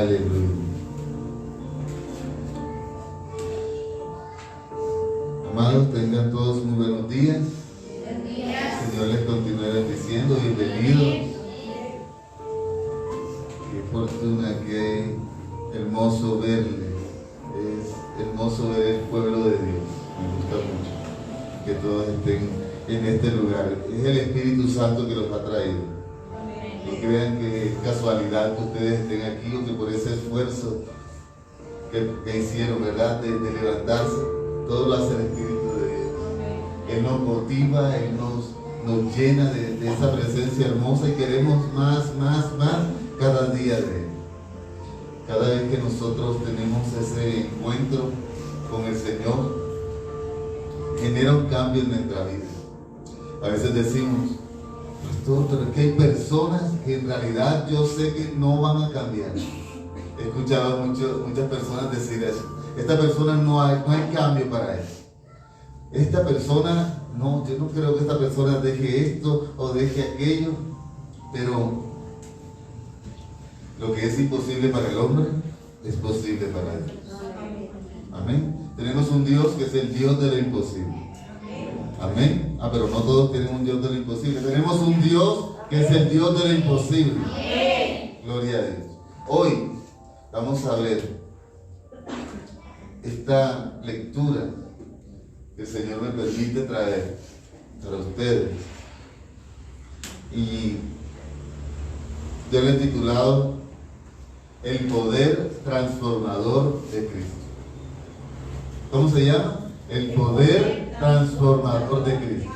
Aleluya. Amados, tengan todos muy buenos días. El Señor les continúe bendiciendo. Bienvenidos. Qué fortuna, qué hermoso verles. Es hermoso ver el pueblo de Dios. Me gusta mucho que todos estén en este lugar. Es el Espíritu Santo que los ha traído. No crean que es casualidad que ustedes estén aquí o que por ese esfuerzo que hicieron, ¿verdad? De levantarse, todo lo hace el Espíritu de Dios. Él nos motiva, Él nos llena de esa presencia hermosa y queremos más cada día de Él. Cada vez que nosotros tenemos ese encuentro con el Señor, genera un cambio en nuestra vida. A veces decimos, pastor, pero es que hay personas que en realidad yo sé que no van a cambiar. He escuchado muchas personas decir eso. Esta persona no hay cambio para él. Esta persona, no, yo no creo que esta persona deje esto o deje aquello, pero lo que es imposible para el hombre es posible para Dios. Amén. Tenemos un Dios que es el Dios de lo imposible. Amén. Pero no todos tienen un Dios de lo imposible. Tenemos un Dios que es el Dios de lo imposible. Gloria a Dios. Hoy vamos a ver esta lectura que el Señor me permite traer para ustedes. Y yo le he titulado El poder transformador de Cristo. ¿Cómo se llama? El poder transformador de Cristo.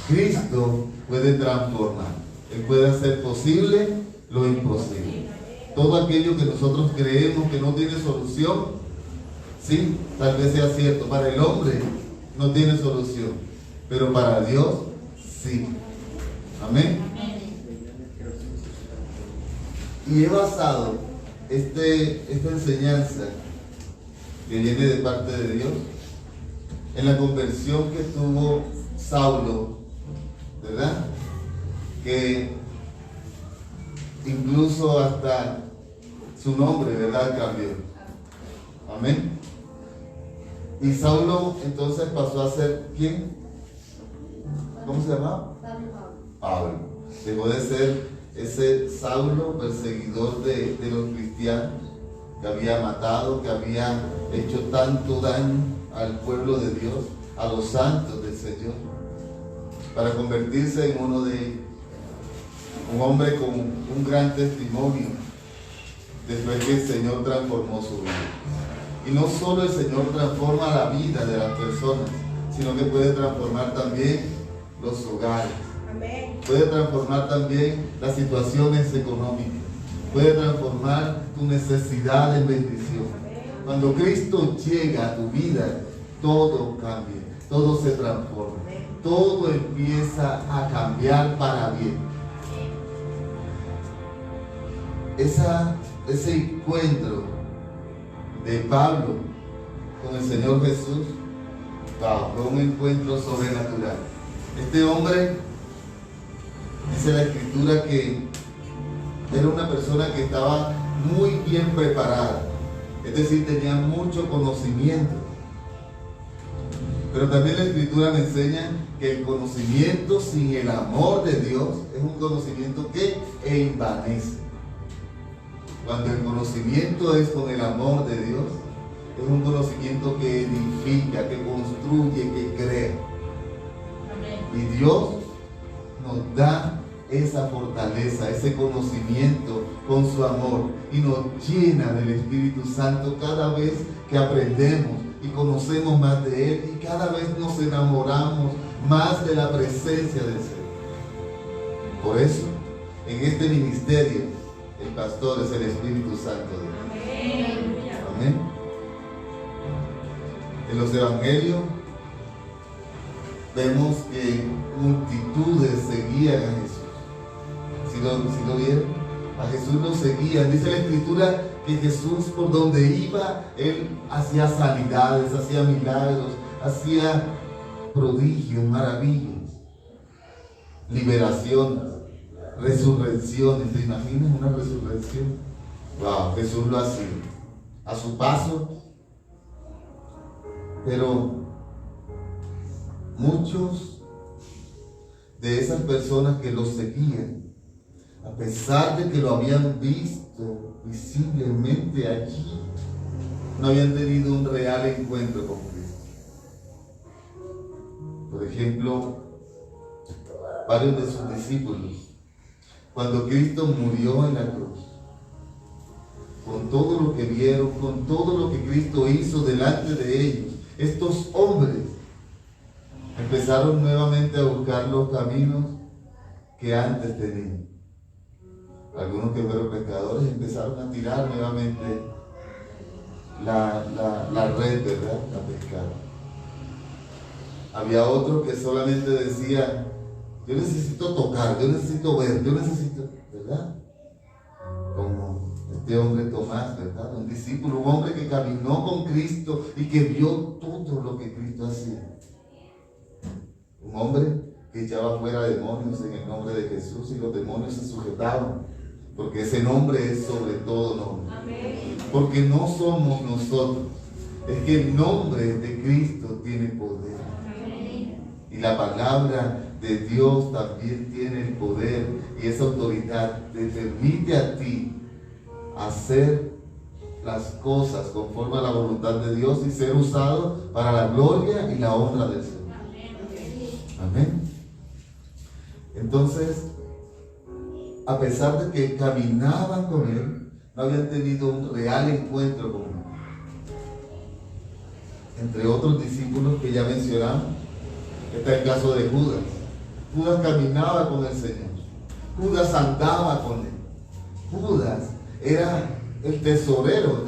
Cristo puede transformar. Él puede hacer posible lo imposible. Todo aquello que nosotros creemos que no tiene solución, sí, tal vez sea cierto. Para el hombre no tiene solución, pero para Dios sí. Amén. Y he basado esta enseñanza que viene de parte de Dios en la conversión que tuvo Saulo, ¿verdad? Que incluso hasta su nombre, ¿verdad?, cambió. Amén. Y Saulo entonces pasó a ser ¿quién? ¿Cómo se llamaba? Pablo. Dejó de ser ese Saulo perseguidor de los cristianos, que había matado, que había hecho tanto daño al pueblo de Dios, a los santos del Señor, para convertirse en uno de ellos, un hombre con un gran testimonio después que el Señor transformó su vida. Y no solo el Señor transforma la vida de las personas, sino que puede transformar también los hogares. Amén. Puede transformar también las situaciones económicas. Puede transformar tu necesidad en bendición. Cuando Cristo llega a tu vida, todo cambia, todo se transforma, todo empieza a cambiar para bien. Ese encuentro de Pablo con el Señor Jesús, fue un encuentro sobrenatural. Este hombre, dice la Escritura, que era una persona que estaba muy bien preparada, es decir, tenía mucho conocimiento. Pero también la Escritura me enseña que el conocimiento sin el amor de Dios es un conocimiento que envanece. Cuando el conocimiento es con el amor de Dios, es un conocimiento que edifica, que construye, que crea. Y Dios nos da esa fortaleza, ese conocimiento con su amor y nos llena del Espíritu Santo cada vez que aprendemos y conocemos más de Él y cada vez nos enamoramos más de la presencia del Señor. Por eso, en este ministerio, el pastor es el Espíritu Santo de Dios. Amén. En los evangelios vemos que multitudes seguían a Jesús. ¿Sí lo vieron? A Jesús lo seguían. Dice la Escritura que Jesús, por donde iba, Él hacía sanidades, hacía milagros, hacía prodigios, maravillas, liberaciones, resurrecciones. ¿Te imaginas una resurrección? Wow, Jesús lo hacía a su paso, pero muchos de esas personas que lo seguían, a pesar de que lo habían visto visiblemente allí, no habían tenido un real encuentro con Cristo. Por ejemplo, varios de sus discípulos, cuando Cristo murió en la cruz, con todo lo que vieron, con todo lo que Cristo hizo delante de ellos, estos hombres empezaron nuevamente a buscar los caminos que antes tenían. Algunos que fueron pescadores empezaron a tirar nuevamente la red, ¿verdad? A pescar. Había otros que solamente decían: yo necesito tocar, yo necesito ver, yo necesito, ¿verdad? Como este hombre Tomás, ¿verdad? Un discípulo, un hombre que caminó con Cristo y que vio todo lo que Cristo hacía. Un hombre que echaba fuera demonios en el nombre de Jesús y los demonios se sujetaban, porque ese nombre es sobre todo nombre. Amén. Porque no somos nosotros, es que el nombre de Cristo tiene poder. Amén. Y la palabra de Dios también tiene el poder, y esa autoridad te permite a ti hacer las cosas conforme a la voluntad de Dios y ser usado para la gloria y la honra del Señor. Amén. Entonces, a pesar de que caminaban con Él, no habían tenido un real encuentro con Él. Entre otros discípulos que ya mencionamos, está el caso de Judas. Judas caminaba con el Señor. Judas andaba con Él. Judas era el tesorero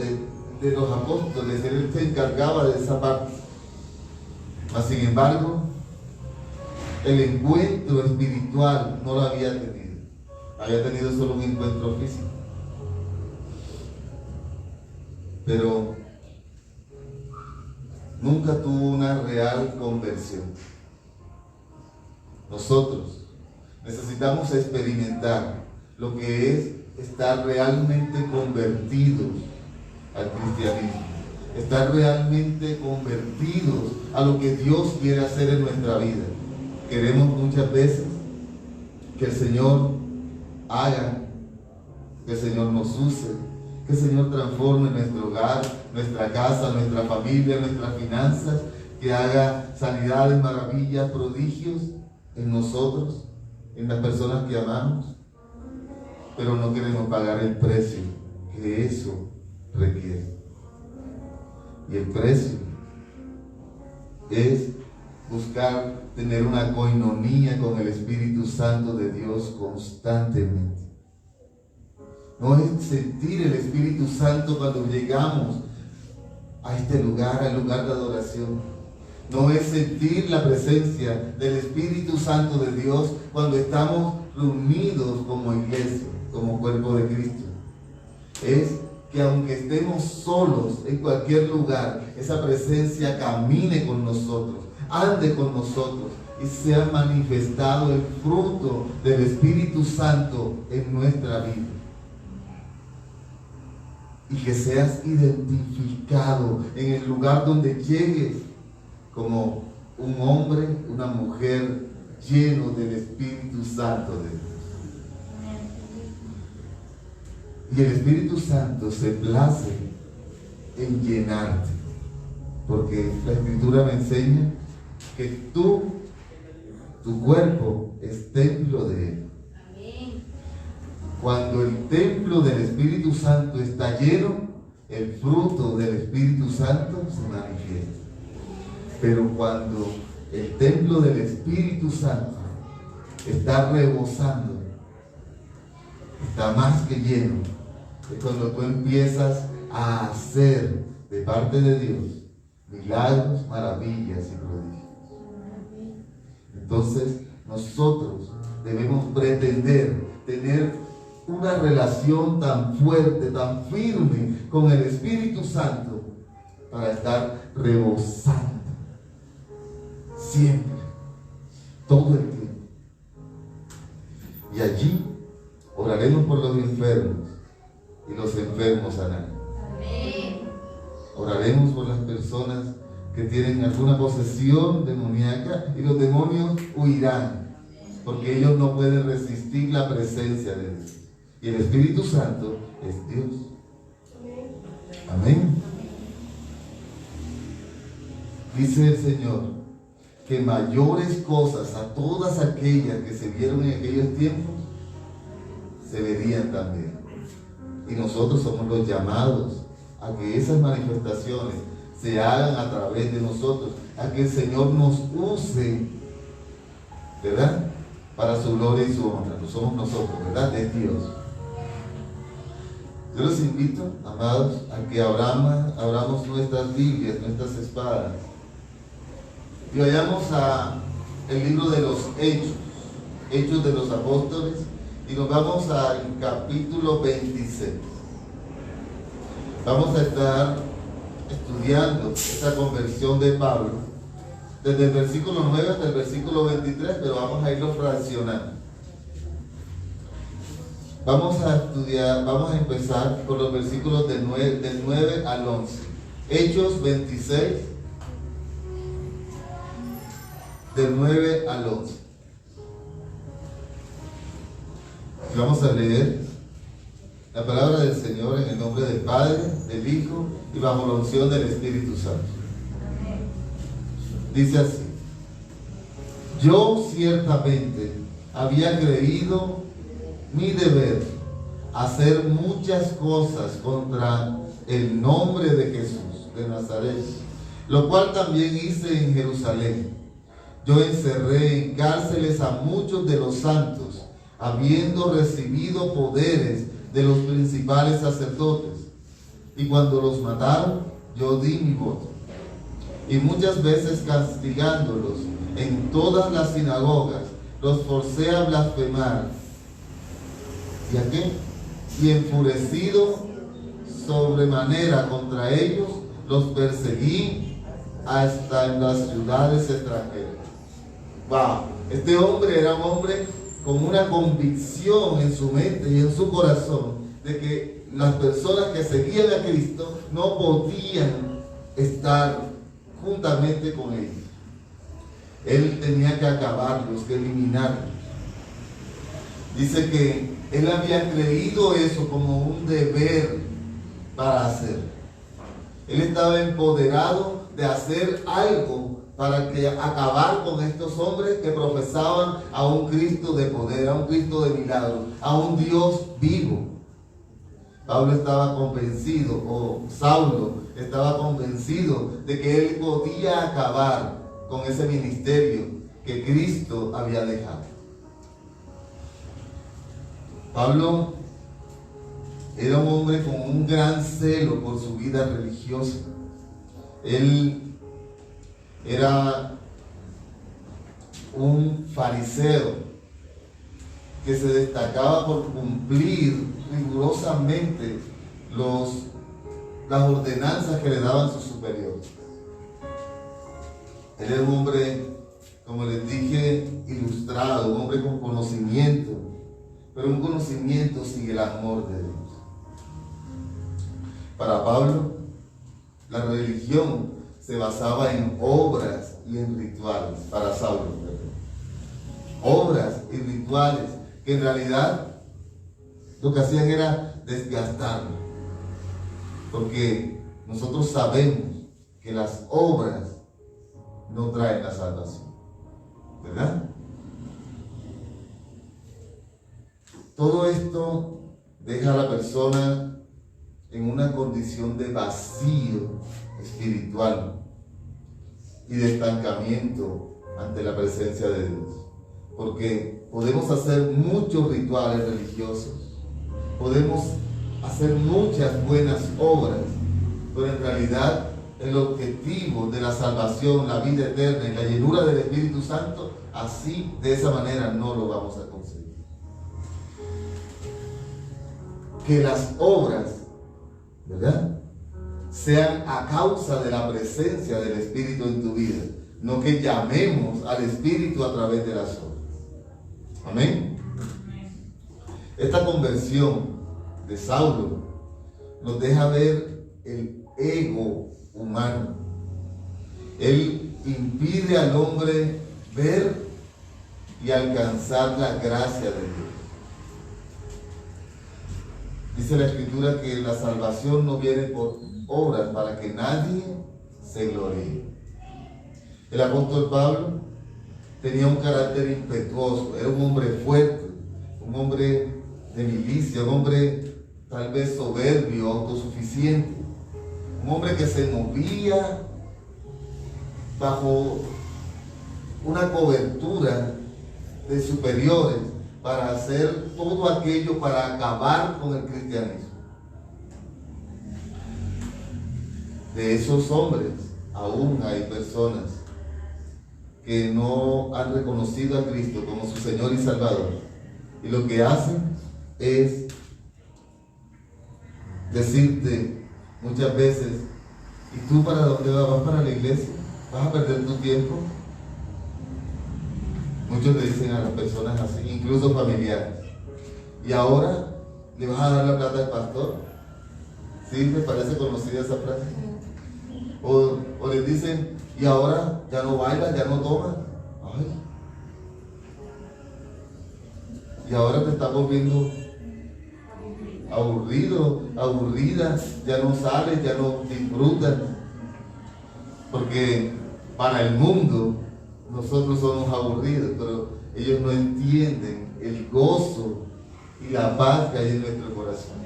de los apóstoles. Él se encargaba de esa parte. Mas, sin embargo, el encuentro espiritual no lo había tenido. Había tenido solo un encuentro físico. Pero nunca tuvo una real conversión. Nosotros necesitamos experimentar lo que es estar realmente convertidos al cristianismo. Estar realmente convertidos a lo que Dios quiere hacer en nuestra vida. Queremos muchas veces que el Señor haga, que el Señor nos use, que el Señor transforme nuestro hogar, nuestra casa, nuestra familia, nuestras finanzas, que haga sanidades, maravillas, prodigios en nosotros, en las personas que amamos, pero no queremos pagar el precio que eso requiere. Y el precio es buscar tener una coinonía con el Espíritu Santo de Dios constantemente. No es sentir el Espíritu Santo cuando llegamos a este lugar, al lugar de adoración. No es sentir la presencia del Espíritu Santo de Dios cuando estamos reunidos como iglesia, como cuerpo de Cristo. Es que aunque estemos solos en cualquier lugar, esa presencia camine con nosotros, ande con nosotros y sea manifestado el fruto del Espíritu Santo en nuestra vida. Y que seas identificado en el lugar donde llegues como un hombre, una mujer lleno del Espíritu Santo de Dios. Y el Espíritu Santo se place en llenarte, porque la Escritura me enseña que tu cuerpo es templo de Él. Cuando el templo del Espíritu Santo está lleno, el fruto del Espíritu Santo se manifiesta. Pero cuando el templo del Espíritu Santo está rebosando, está más que lleno, es cuando tú empiezas a hacer de parte de Dios milagros, maravillas y prodigios. Entonces nosotros debemos pretender tener una relación tan fuerte, tan firme con el Espíritu Santo para estar rebosando siempre, todo el tiempo. Y allí oraremos por los enfermos, y los enfermos sanarán. Amén. Oraremos por las personas que tienen alguna posesión demoníaca y los demonios huirán, porque ellos no pueden resistir la presencia de Dios. Y el Espíritu Santo es Dios. Amén. Dice el Señor que mayores cosas a todas aquellas que se vieron en aquellos tiempos se verían también. Y nosotros somos los llamados a que esas manifestaciones se hagan a través de nosotros, a que el Señor nos use, ¿verdad? Para su gloria y su honra. No somos nosotros, ¿verdad? Es Dios. Yo los invito, amados, a que abramos nuestras Biblias, nuestras espadas, y vayamos a el libro de los Hechos de los Apóstoles, y nos vamos al capítulo 26. Vamos a estar estudiando esta conversión de Pablo desde el versículo 9 hasta el versículo 23, pero vamos a irlo fraccionando. Vamos a empezar con los versículos del 9 al 11. Hechos 26, del 9 al 11. Y vamos a leer la palabra del Señor en el nombre del Padre, del Hijo y bajo la unción del Espíritu Santo. Dice así: yo ciertamente había creído mi deber hacer muchas cosas contra el nombre de Jesús de Nazaret, lo cual también hice en Jerusalén. Yo encerré en cárceles a muchos de los santos, habiendo recibido poderes de los principales sacerdotes, y cuando los mataron, yo di mi voto. Y muchas veces castigándolos en todas las sinagogas, los forcé a blasfemar. ¿Y a qué? Y enfurecido sobremanera contra ellos, los perseguí hasta en las ciudades extranjeras. Wow, este hombre era un hombre con una convicción en su mente y en su corazón de que las personas que seguían a Cristo no podían estar juntamente con ellos. Él tenía que acabarlos, que eliminarlos. Dice que él había creído eso como un deber para hacer. Él estaba empoderado de hacer algo para acabar con estos hombres que profesaban a un Cristo de poder, a un Cristo de milagro, a un Dios vivo. Pablo estaba convencido, o Saulo estaba convencido de que él podía acabar con ese ministerio que Cristo había dejado. Pablo era un hombre con un gran celo por su vida religiosa. Él era un fariseo que se destacaba por cumplir rigurosamente las ordenanzas que le daban sus superiores. Él era un hombre, como les dije, ilustrado, un hombre con conocimiento, pero un conocimiento sin el amor de Dios. Para Pablo, la religión se basaba en obras y en rituales. Para Saulo, obras y rituales que en realidad lo que hacían era desgastarlo, porque nosotros sabemos que las obras no traen la salvación, ¿verdad? Todo esto deja a la persona en una condición de vacío espiritual y de estancamiento ante la presencia de Dios. Porque podemos hacer muchos rituales religiosos, podemos hacer muchas buenas obras, pero en realidad el objetivo de la salvación, la vida eterna y la llenura del Espíritu Santo, así, de esa manera, no lo vamos a conseguir. Que las obras, ¿verdad?, sean a causa de la presencia del Espíritu en tu vida, no que llamemos al Espíritu a través de las obras. Amén. Esta conversión de Saulo nos deja ver el ego humano. Él impide al hombre ver y alcanzar la gracia de Dios. Dice la Escritura que la salvación no viene por obras para que nadie se gloríe. El apóstol Pablo tenía un carácter impetuoso, era un hombre fuerte, un hombre de milicia, un hombre tal vez soberbio, autosuficiente, un hombre que se movía bajo una cobertura de superiores para hacer todo aquello para acabar con el cristianismo. De esos hombres aún hay personas que no han reconocido a Cristo como su Señor y Salvador, y lo que hacen es decirte muchas veces: ¿y tú para dónde vas? ¿Vas para la iglesia? ¿Vas a perder tu tiempo? Muchos le dicen a las personas así, incluso familiares: ¿y ahora le vas a dar la plata al pastor? ¿Sí? ¿Te parece conocida esa frase? O les dicen: ¿y ahora ya no bailas, ya no tomas? Ay. Y ahora te estás volviendo aburrido, aburrida, ya no sales, ya no disfrutas. Porque para el mundo nosotros somos aburridos, pero ellos no entienden el gozo y la paz que hay en nuestro corazón.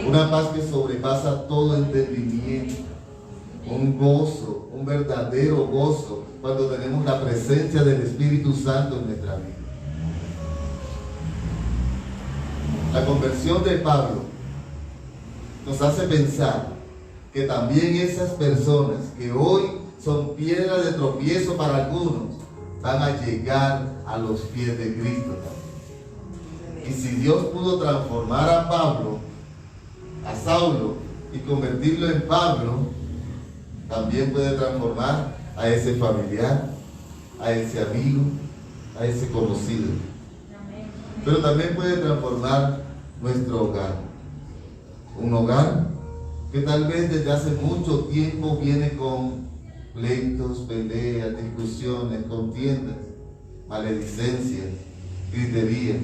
Una paz que sobrepasa todo entendimiento. Un gozo, un verdadero gozo, cuando tenemos la presencia del Espíritu Santo en nuestra vida. La conversión de Pablo nos hace pensar que también esas personas que hoy son piedra de tropiezo para algunos, van a llegar a los pies de Cristo también. Y si Dios pudo transformar a Pablo, a Saulo, y convertirlo en Pablo, también puede transformar a ese familiar, a ese amigo, a ese conocido. Pero también puede transformar nuestro hogar. Un hogar que tal vez desde hace mucho tiempo viene con pleitos, peleas, discusiones, contiendas, maledicencias, griterías.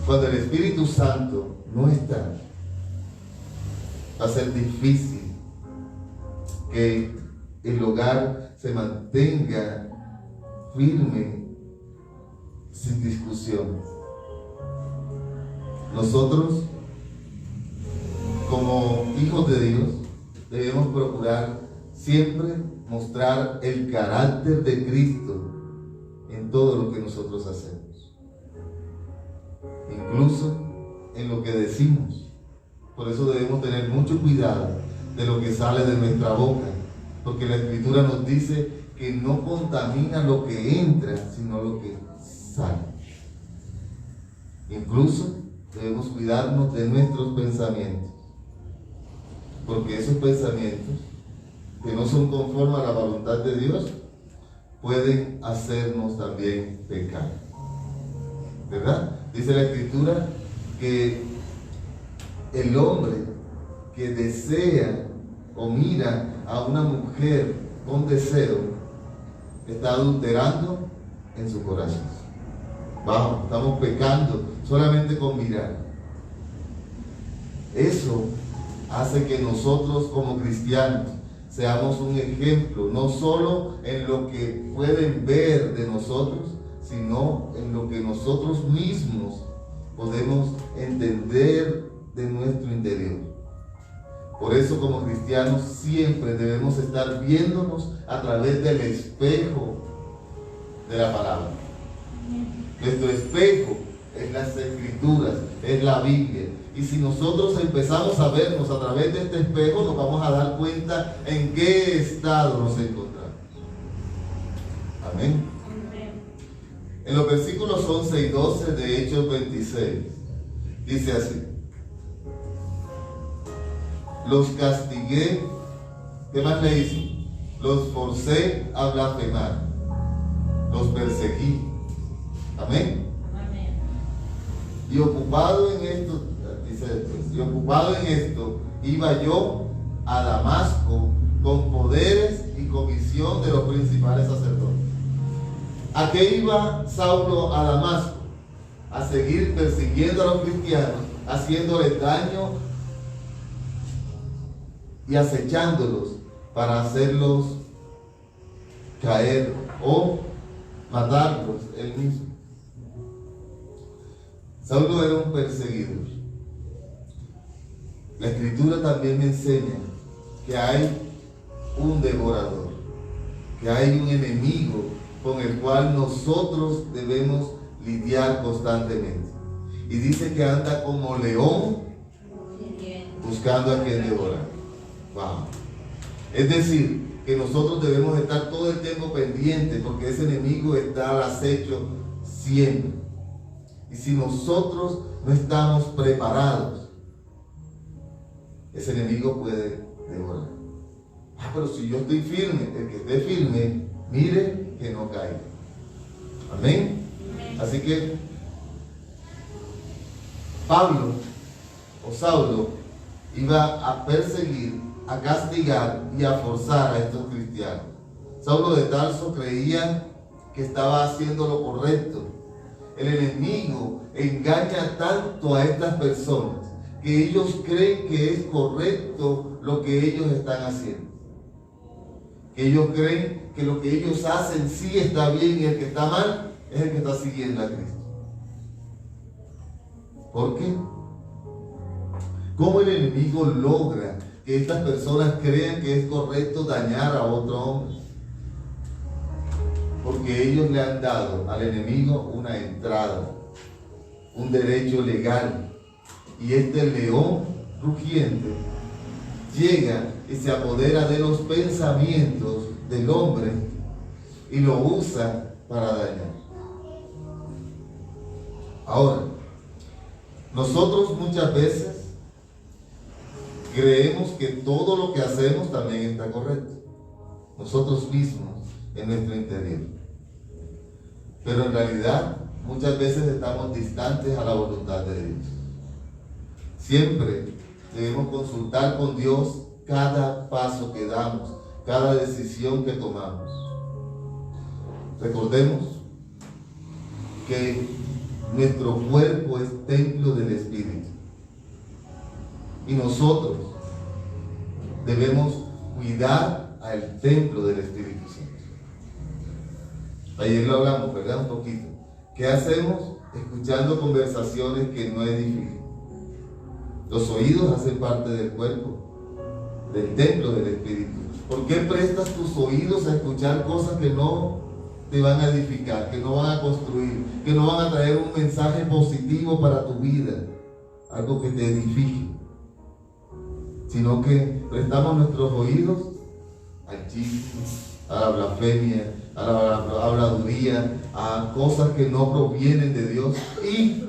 Cuando el Espíritu Santo no está, va a ser difícil que el hogar se mantenga firme, sin discusión. Nosotros, como hijos de Dios, debemos procurar siempre mostrar el carácter de Cristo en todo lo que nosotros hacemos, incluso en lo que decimos. Por eso debemos tener mucho cuidado de lo que sale de nuestra boca, porque la Escritura nos dice que no contamina lo que entra, sino lo que sale. Incluso debemos cuidarnos de nuestros pensamientos, porque esos pensamientos que no son conformes a la voluntad de Dios pueden hacernos también pecar, ¿verdad? Dice la Escritura que el hombre que desea o mira a una mujer con deseo está adulterando en su corazón. Vamos, estamos pecando solamente con mirar. Eso hace que nosotros como cristianos seamos un ejemplo, no solo en lo que pueden ver de nosotros, sino en lo que nosotros mismos podemos entender de nuestro interior. Por eso, como cristianos, siempre debemos estar viéndonos a través del espejo de la palabra. Nuestro espejo es las Escrituras, es la Biblia. Y si nosotros empezamos a vernos a través de este espejo, nos vamos a dar cuenta en qué estado nos encontramos. Amén. En los versículos 11 y 12 de Hechos 26, dice así: los castigué, ¿qué más le hizo? Los forcé a blasfemar, los perseguí. Amén. Amén. Y ocupado en esto, dice después, y ocupado en esto, iba yo a Damasco con poderes y comisión de los principales sacerdotes. ¿A qué iba Saulo a Damasco? A seguir persiguiendo a los cristianos, haciéndoles daño y acechándolos para hacerlos caer o matarlos él mismo. Saulo era un perseguidor. La Escritura también me enseña que hay un devorador, que hay un enemigo con el cual nosotros debemos lidiar constantemente. Y dice que anda como león buscando a quien devorar. Wow. Es decir, que nosotros debemos estar todo el tiempo pendientes porque ese enemigo está al acecho siempre. Y si nosotros no estamos preparados, ese enemigo puede devorar. Pero si yo estoy firme, el que esté firme, mire que no caiga. Amén. Así que Pablo o Saulo iba a perseguir, a castigar y a forzar a estos cristianos. Saulo de Tarso creía que estaba haciendo lo correcto. El enemigo engaña tanto a estas personas que ellos creen que es correcto lo que ellos están haciendo. Que ellos creen que lo que ellos hacen sí está bien y el que está mal es el que está siguiendo a Cristo. ¿Por qué? ¿Cómo el enemigo logra que estas personas crean que es correcto dañar a otro hombre? Porque ellos le han dado al enemigo una entrada, un derecho legal. Y este león rugiente llega y se apodera de los pensamientos del hombre y lo usa para dañar. Ahora, nosotros muchas veces creemos que todo lo que hacemos también está correcto. Nosotros mismos en nuestro interior. Pero en realidad muchas veces estamos distantes a la voluntad de Dios. Siempre debemos consultar con Dios cada paso que damos, cada decisión que tomamos. Recordemos que nuestro cuerpo es templo del Espíritu. Y nosotros debemos cuidar al templo del Espíritu Santo. Ayer lo hablamos, ¿verdad? Un poquito. ¿Qué hacemos? Escuchando conversaciones que no edifican. Los oídos hacen parte del cuerpo, del templo del Espíritu. ¿Por qué prestas tus oídos a escuchar cosas que no te van a edificar, que no van a construir, que no van a traer un mensaje positivo para tu vida, algo que te edifique? Sino que prestamos nuestros oídos al chisme, a la blasfemia, a la habladuría, a cosas que no provienen de Dios. Y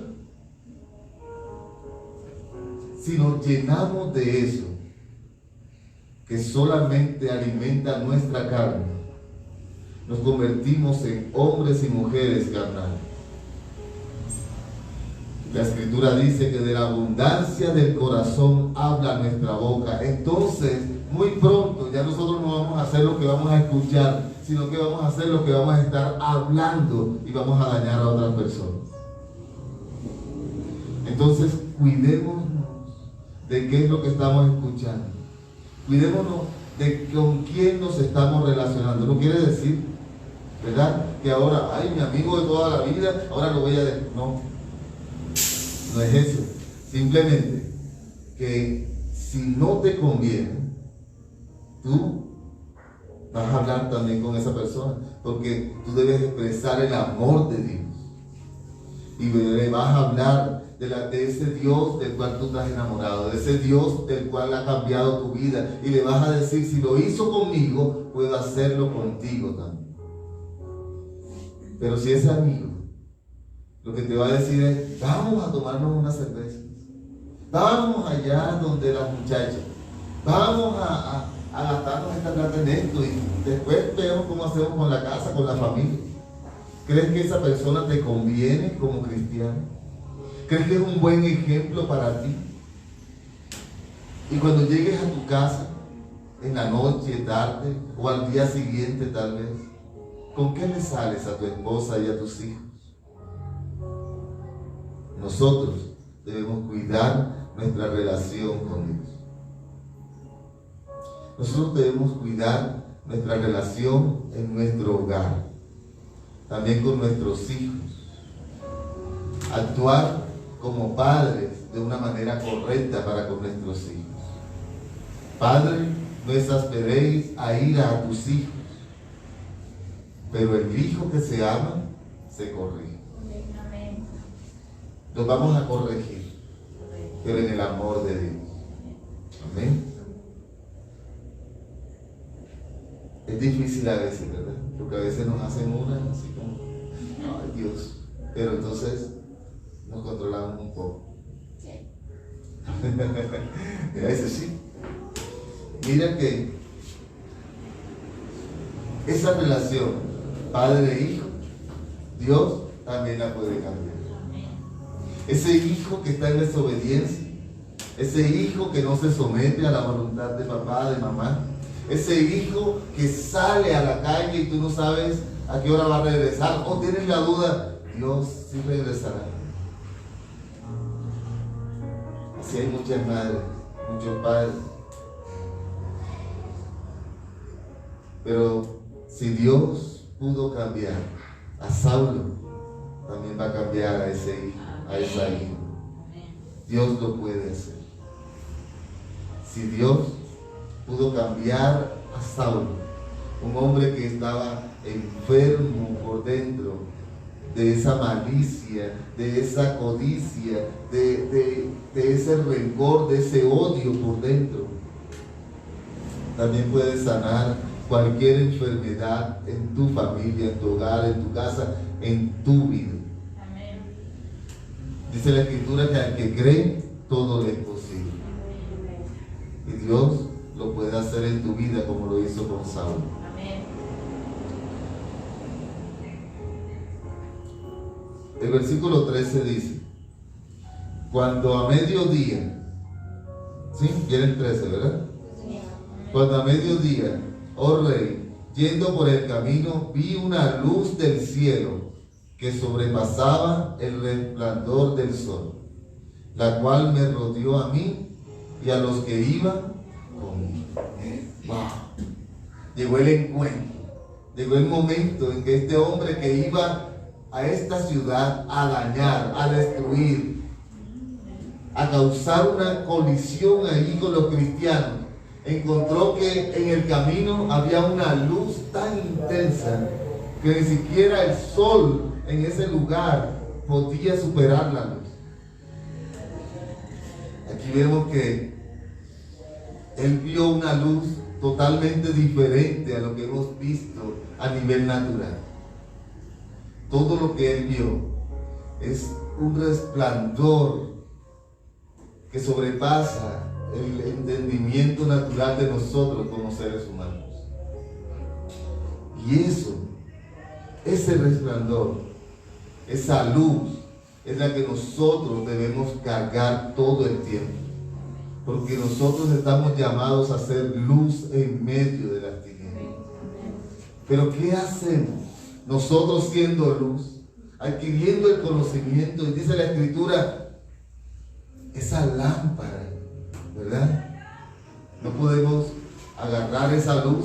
si nos llenamos de eso, que solamente alimenta nuestra carne, nos convertimos en hombres y mujeres carnales. La Escritura dice que de la abundancia del corazón habla nuestra boca. Entonces, muy pronto ya nosotros no vamos a hacer lo que vamos a escuchar, sino que vamos a hacer lo que vamos a estar hablando y vamos a dañar a otras personas. Entonces, cuidémonos de qué es lo que estamos escuchando. Cuidémonos de con quién nos estamos relacionando. No quiere decir, ¿verdad?, que ahora, ay, mi amigo de toda la vida, ahora lo voy a decir. No, no es eso. Simplemente que si no te conviene, tú vas a hablar también con esa persona, porque tú debes expresar el amor de Dios. Y le vas a hablar de ese Dios del cual tú estás enamorado, de ese Dios del cual ha cambiado tu vida, y le vas a decir, si lo hizo conmigo, puedo hacerlo contigo también. Pero si ese amigo lo que te va a decir es, vamos a tomarnos una cerveza, vamos allá donde las muchachas, vamos a gastarnos esta plata en esto y después vemos cómo hacemos con la casa, con la familia. ¿Crees que esa persona te conviene como cristiano? ¿Crees que es un buen ejemplo para ti? Y cuando llegues a tu casa, en la noche, tarde, o al día siguiente tal vez, ¿con qué le sales a tu esposa y a tus hijos? Nosotros debemos cuidar nuestra relación con Dios. Nosotros debemos cuidar nuestra relación en nuestro hogar, también con nuestros hijos. Actuar como padres de una manera correcta para con nuestros hijos. Padre, no exasperéis a ira a tus hijos, pero el hijo que se ama, se corrige. Nos vamos a corregir, pero en el amor de Dios. Amén. Es difícil a veces, ¿verdad? Porque a veces nos hacen una así como, ay Dios, pero entonces nos controlamos un poco. A veces sí. Mira que esa relación padre-hijo, Dios también la puede cambiar. Ese hijo que está en desobediencia, ese hijo que no se somete a la voluntad de papá, de mamá, ese hijo que sale a la calle y tú no sabes a qué hora va a regresar, o tienes la duda, Dios sí regresará. Así hay muchas madres, muchos padres. Pero si Dios pudo cambiar a Saulo, también va a cambiar a ese hijo, a esa hija. Dios lo puede hacer. Si Dios pudo cambiar a Saulo, un hombre que estaba enfermo por dentro de esa malicia, de esa codicia, de ese rencor, de ese odio por dentro, también puede sanar cualquier enfermedad en tu familia, en tu hogar, en tu casa, en tu vida. Amén. Dice la Escritura que al que cree, todo le es posible. Y Dios lo puede hacer en tu vida como lo hizo con Saulo. Amén. El versículo 13 dice, cuando a mediodía, ¿sí? Viene el 13, ¿verdad? Sí. Cuando a mediodía, oh rey, yendo por el camino, vi una luz del cielo que sobrepasaba el resplandor del sol, la cual me rodeó a mí y a los que iban conmigo. Wow. Llegó el encuentro, llegó el momento en que este hombre que iba a esta ciudad a dañar, a destruir, a causar una colisión ahí con los cristianos, encontró que en el camino había una luz tan intensa que ni siquiera el sol en ese lugar podía superar la luz. Aquí vemos que él vio una luz totalmente diferente a lo que hemos visto a nivel natural. Todo lo que él vio es un resplandor que sobrepasa el entendimiento natural de nosotros como seres humanos. Y ese resplandor, esa luz, es la que nosotros debemos cargar todo el tiempo. Porque nosotros estamos llamados a ser luz en medio de las tinieblas. Pero ¿qué hacemos? Nosotros siendo luz, adquiriendo el conocimiento, y dice la Escritura, esa lámpara, ¿verdad? No podemos agarrar esa luz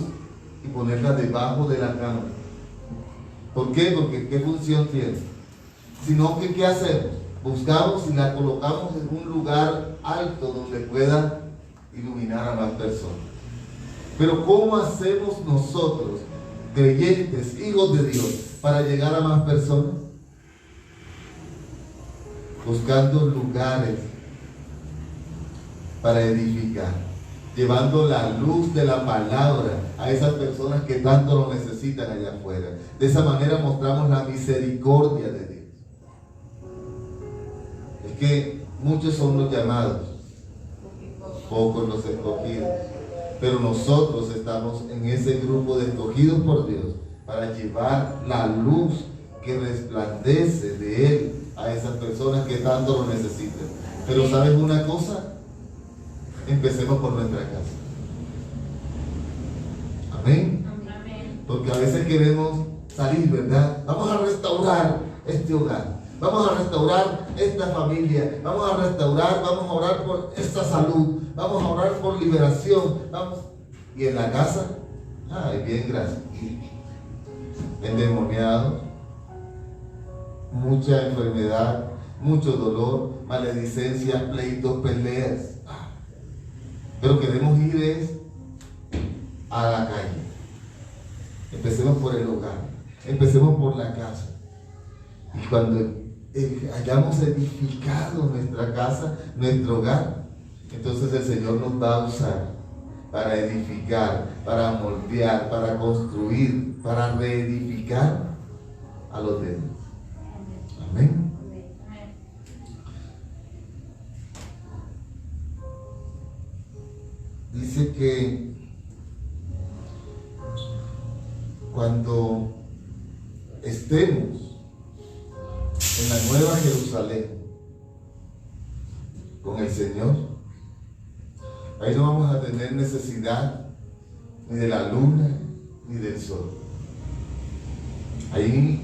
y ponerla debajo de la cama. ¿Por qué? Porque ¿qué función tiene? Sino que ¿qué hacemos? Buscamos y la colocamos en un lugar alto donde pueda iluminar a más personas. Pero ¿cómo hacemos nosotros, creyentes, hijos de Dios, para llegar a más personas? Buscando lugares para edificar, llevando la luz de la palabra a esas personas que tanto lo necesitan allá afuera. De esa manera mostramos la misericordia de Dios. Es que muchos son los llamados, pocos los escogidos, pero nosotros estamos en ese grupo de escogidos por Dios para llevar la luz que resplandece de Él a esas personas que tanto lo necesitan. Pero ¿sabes una cosa? empecemos por nuestra casa. Amén. Porque a veces queremos salir, ¿verdad? Vamos a restaurar este hogar, vamos a restaurar esta familia, vamos a restaurar, vamos a orar por esta salud, vamos a orar por liberación, vamos. Y en la casa, ay, bien, gracias, endemoniado, mucha enfermedad, mucho dolor, maledicencia, pleitos, peleas. Pero queremos ir a la calle. Empecemos por el hogar, empecemos por la casa. Y cuando hayamos edificado nuestra casa, nuestro hogar, entonces el Señor nos va a usar para edificar, para moldear, para construir, para reedificar a los demás. Amén. Dice que cuando estemos en la nueva Jerusalén con el Señor, ahí no vamos a tener necesidad ni de la luna ni del sol. Ahí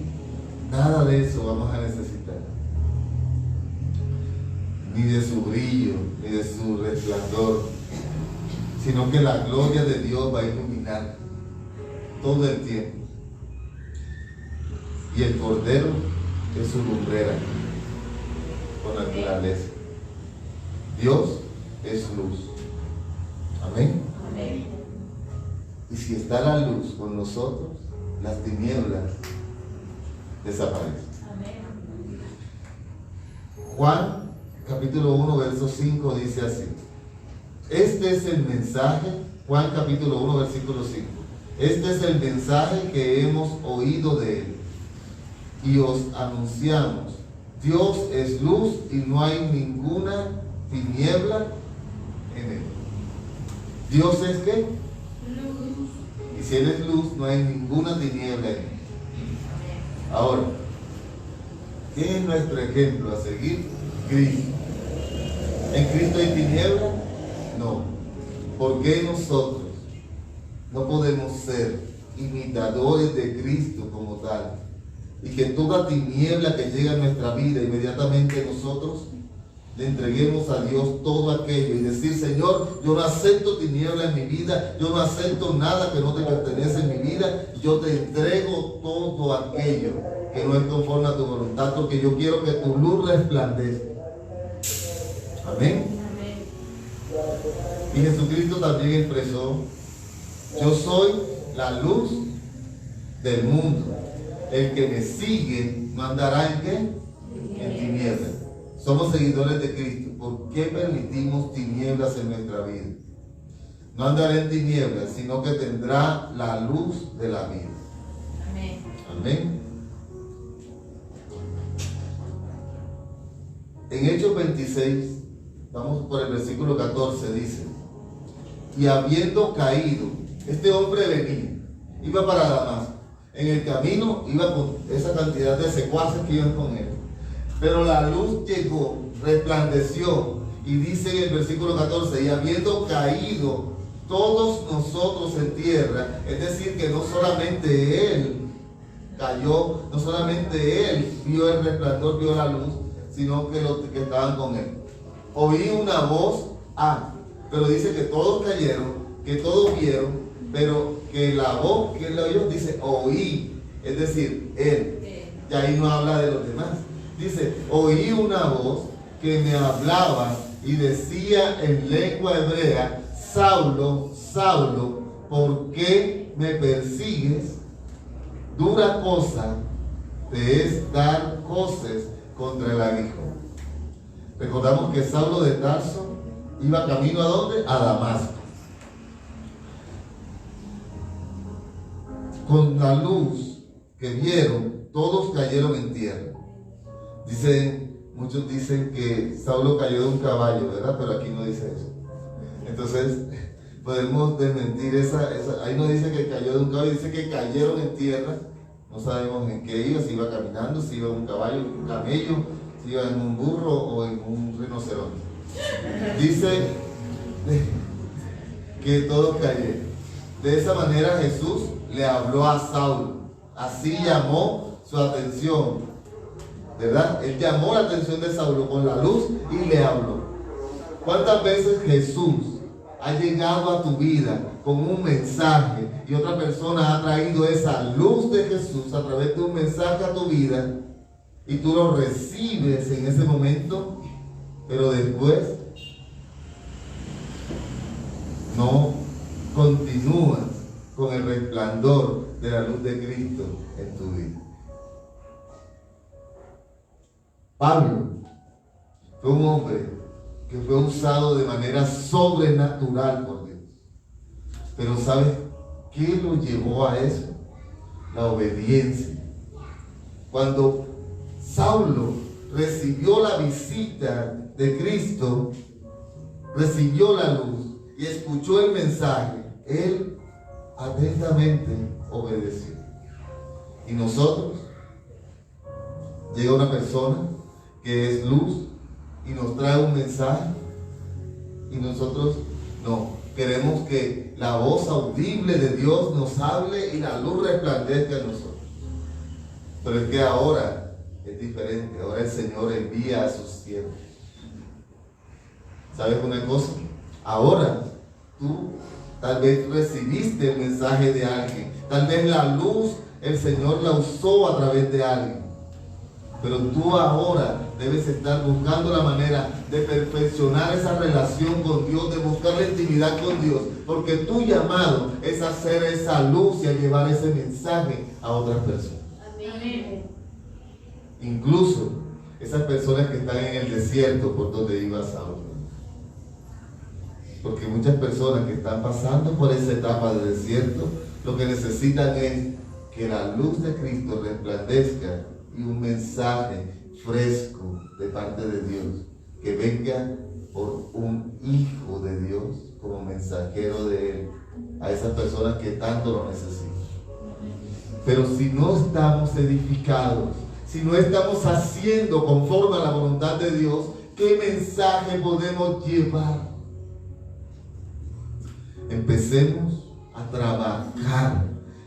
nada de eso vamos a necesitar, ni de su brillo, ni de su resplandor, sino que la gloria de Dios va a iluminar todo el tiempo. Y el Cordero es su lumbrera con naturaleza. Dios es luz. Amén. Amén. Y si está la luz con nosotros, las tinieblas desaparecen. Amén. Juan capítulo 1 verso 5 dice así. Este es el mensaje, Juan capítulo 1 versículo 5. Este es el mensaje que hemos oído de él y os anunciamos. Dios es luz y no hay ninguna tiniebla en él. ¿Dios es qué? Luz. Y si él es luz, no hay ninguna tiniebla en él. Ahora, ¿qué es nuestro ejemplo a seguir? Cristo. ¿En Cristo hay tiniebla? No. ¿Por qué nosotros no podemos ser imitadores de Cristo como tal? Y que toda tiniebla que llega a nuestra vida, inmediatamente nosotros le entreguemos a Dios todo aquello y decir: Señor, yo no acepto tiniebla en mi vida, yo no acepto nada que no te pertenece en mi vida, yo te entrego todo aquello que no es conforme a tu voluntad, porque yo quiero que tu luz resplandezca. Amén. Y Jesucristo también expresó: yo soy la luz del mundo. El que me sigue no andará en qué? En tinieblas. Somos seguidores de Cristo. ¿Por qué permitimos tinieblas en nuestra vida? No andará en tinieblas, sino que tendrá la luz de la vida. Amén. Amén. En Hechos 26, vamos por el versículo 14, dice: y habiendo caído, este hombre venía, iba para Damasco. En el camino iba con esa cantidad de secuaces que iban con él. Pero la luz llegó, resplandeció, y dice en el versículo 14: y habiendo caído todos nosotros en tierra, es decir, que no solamente él cayó, no solamente él vio el resplandor, vio la luz, sino que los que estaban con él. Oí una voz, pero dice que todos cayeron, que todos vieron, pero que la voz que él oyó, dice oí, es decir, él. Y ahí no habla de los demás. Dice: oí una voz que me hablaba y decía en lengua hebrea: Saulo, Saulo, ¿por qué me persigues? Dura cosa te es dar coces contra el aguijón. Recordamos que Saulo de Tarso iba camino ¿a dónde? A Damasco. Con la luz que vieron, todos cayeron en tierra. Muchos dicen que Saulo cayó de un caballo, ¿verdad? Pero aquí no dice eso. Entonces, podemos desmentir ahí no dice que cayó de un caballo, dice que cayeron en tierra. No sabemos en qué iba, si iba caminando, si iba en un caballo, en un camello, si iba en un burro o en un rinoceronte. Dice que todos cayeron. De esa manera Jesús le habló a Saulo. Así llamó su atención, ¿verdad? Él llamó la atención de Saulo con la luz y le habló. ¿Cuántas veces Jesús ha llegado a tu vida con un mensaje y otra persona ha traído esa luz de Jesús a través de un mensaje a tu vida y tú lo recibes en ese momento, pero después no continúas con el resplandor de la luz de Cristo en tu vida? Pablo fue un hombre que fue usado de manera sobrenatural por Dios. Pero ¿sabes qué lo llevó a eso? La obediencia. Cuando Saulo recibió la visita de Cristo, recibió la luz y escuchó el mensaje, él atentamente obedeció. Y nosotros, llega una persona que es luz y nos trae un mensaje y nosotros no. Queremos que la voz audible de Dios nos hable y la luz resplandezca en nosotros. Pero es que ahora es diferente. Ahora el Señor envía a sus siervos. ¿Sabes una cosa? Ahora tú tal vez recibiste el mensaje de alguien. Tal vez la luz el Señor la usó a través de alguien. Pero tú ahora debes estar buscando la manera de perfeccionar esa relación con Dios, de buscar la intimidad con Dios, porque tu llamado es hacer esa luz y a llevar ese mensaje a otras personas. Amén. Incluso esas personas que están en el desierto por donde iba Saulo. Porque muchas personas que están pasando por esa etapa de desierto, lo que necesitan es que la luz de Cristo resplandezca y un mensaje fresco de parte de Dios que venga por un hijo de Dios como mensajero de Él a esas personas que tanto lo necesitan. Pero si no estamos edificados, si no estamos haciendo conforme a la voluntad de Dios, ¿qué mensaje podemos llevar? Empecemos a trabajar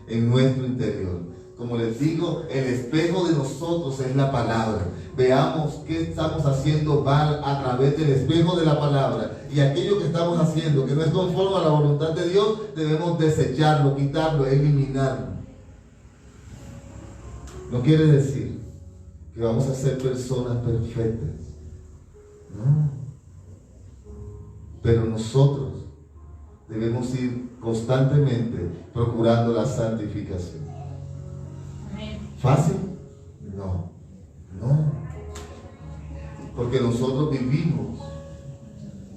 en nuestro interior. Como les digo, el espejo de nosotros es la palabra. Veamos qué estamos haciendo mal a través del espejo de la palabra. Y aquello que estamos haciendo que no es conforme a la voluntad de Dios, debemos desecharlo, quitarlo, eliminarlo. No quiere decir que vamos a ser personas perfectas. No. Pero nosotros debemos ir constantemente procurando la santificación. ¿Fácil? No, no. Porque nosotros vivimos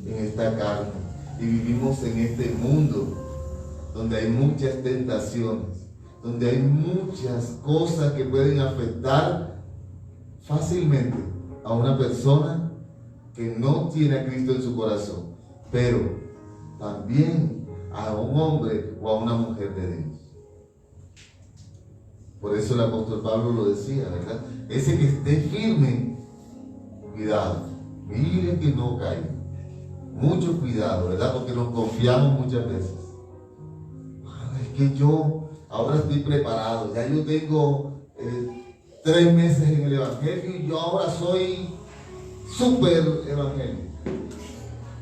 en esta carne y vivimos en este mundo donde hay muchas tentaciones, donde hay muchas cosas que pueden afectar fácilmente a una persona que no tiene a Cristo en su corazón, pero también a un hombre o a una mujer de Dios. Por eso el apóstol Pablo lo decía, ¿verdad? Ese que esté firme, cuidado, mire que no caiga. Mucho cuidado, ¿verdad? Porque nos confiamos muchas veces. Es que yo ahora estoy preparado, ya yo tengo 3 meses en el Evangelio y yo ahora soy súper evangélico.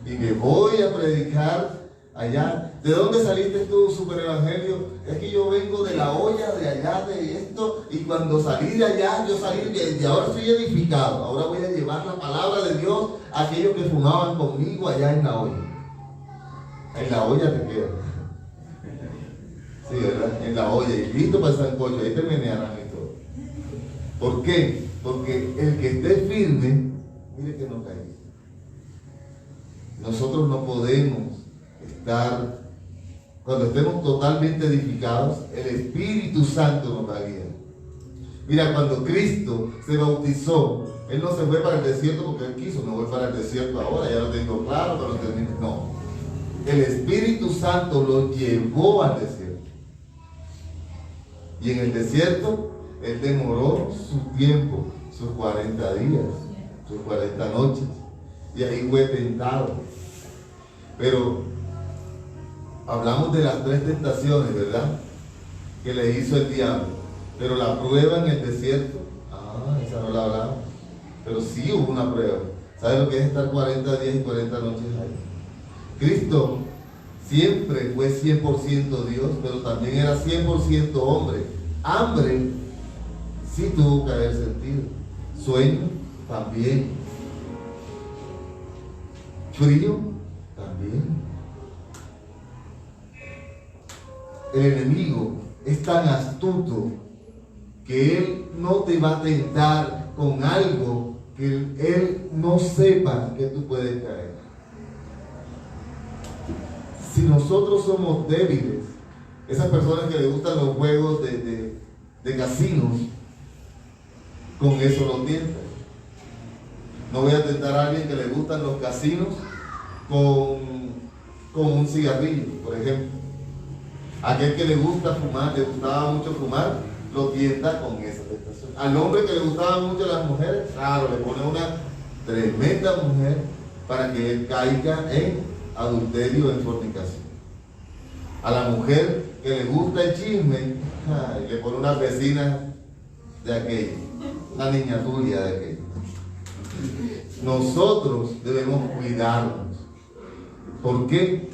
Y me voy a predicar allá. ¿De dónde saliste tú, super evangelio? Es que yo vengo de la olla, de allá, de esto, y cuando salí de allá, yo salí y ahora estoy edificado. Ahora voy a llevar la palabra de Dios a aquellos que fumaban conmigo allá en la olla. En la olla te quedas. Sí, ¿verdad? En la olla, y listo para el sancocho, ahí te menearán y todo. ¿Por qué? Porque el que esté firme, mire que no caiga. Nosotros no podemos estar, cuando estemos totalmente edificados, el Espíritu Santo nos va a guiar. Mira, cuando Cristo se bautizó, Él no se fue para el desierto porque Él quiso, no voy para el desierto ahora, ya lo tengo claro, pero termine. No, el Espíritu Santo lo llevó al desierto. Y en el desierto, Él demoró su tiempo, sus 40 días, sus 40 noches. Y ahí fue tentado. Pero hablamos de las 3 tentaciones, ¿verdad? Que le hizo el diablo. Pero la prueba en el desierto, esa no la hablamos. Pero sí hubo una prueba. ¿Sabes lo que es estar 40 días y 40 noches ahí? Cristo siempre fue 100% Dios, pero también era 100% hombre. Hambre sí tuvo que haber sentido. Sueño también. Frío también. El enemigo es tan astuto que él no te va a tentar con algo que él no sepa que tú puedes caer. Si nosotros somos débiles, esas personas que les gustan los juegos de casinos, con eso lo tientan. No voy a tentar a alguien que le gustan los casinos con un cigarrillo, por ejemplo. Aquel que le gusta fumar, le gustaba mucho fumar, lo tienta con esa tentación. Al hombre que le gustaban mucho las mujeres, claro, le pone una tremenda mujer para que él caiga en adulterio, en fornicación. A la mujer que le gusta el chisme, le pone una vecina de aquella, una niña tuya de aquella. Nosotros debemos cuidarnos. ¿Por qué?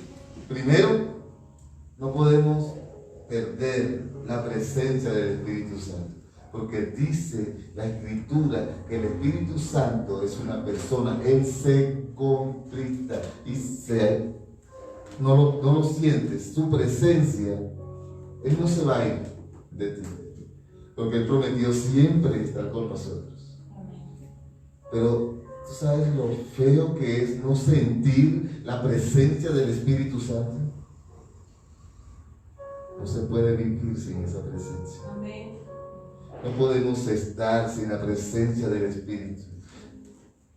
Primero, no podemos perder la presencia del Espíritu Santo, porque dice la Escritura que el Espíritu Santo es una persona, Él se contrista y no lo sientes, su presencia, Él no se va a ir de ti, porque Él prometió siempre estar con nosotros. Pero ¿tú sabes lo feo que es no sentir la presencia del Espíritu Santo? No se puede vivir sin esa presencia. Amén. No podemos estar sin la presencia del Espíritu.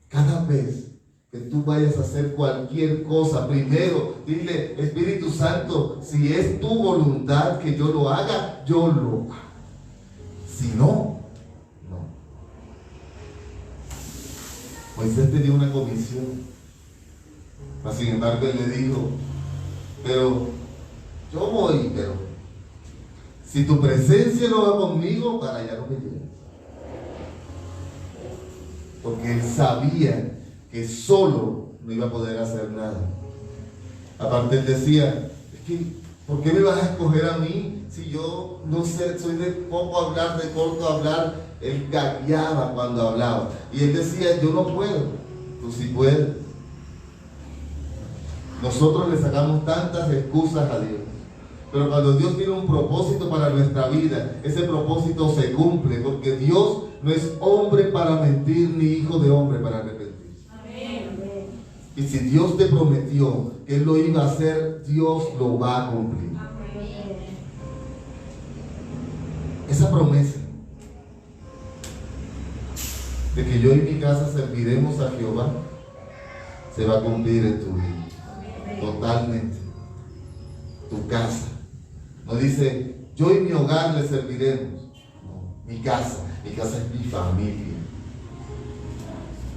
Cada vez que tú vayas a hacer cualquier cosa, primero dile: Espíritu Santo, si es tu voluntad que yo lo haga, yo lo hago. Si no, no. Moisés tenía una comisión, mas sin embargo él le dijo: pero yo voy, pero si tu presencia no va conmigo, para allá no me lleves. Porque él sabía que solo no iba a poder hacer nada. Aparte él decía: es que, ¿por qué me vas a escoger a mí si yo no sé, soy de poco hablar, de corto hablar? Él gagueaba cuando hablaba. Y él decía: yo no puedo. Tú sí puedes. Nosotros le sacamos tantas excusas a Dios. Pero cuando Dios tiene un propósito para nuestra vida, ese propósito se cumple, porque Dios no es hombre para mentir, ni hijo de hombre para arrepentirse. Amén. Y si Dios te prometió que Él lo iba a hacer, Dios lo va a cumplir. Amén. Esa promesa de que yo y mi casa serviremos a Jehová se va a cumplir en tu vida. Totalmente. Tu casa. No dice: yo y mi hogar le serviremos. No, mi casa es mi familia.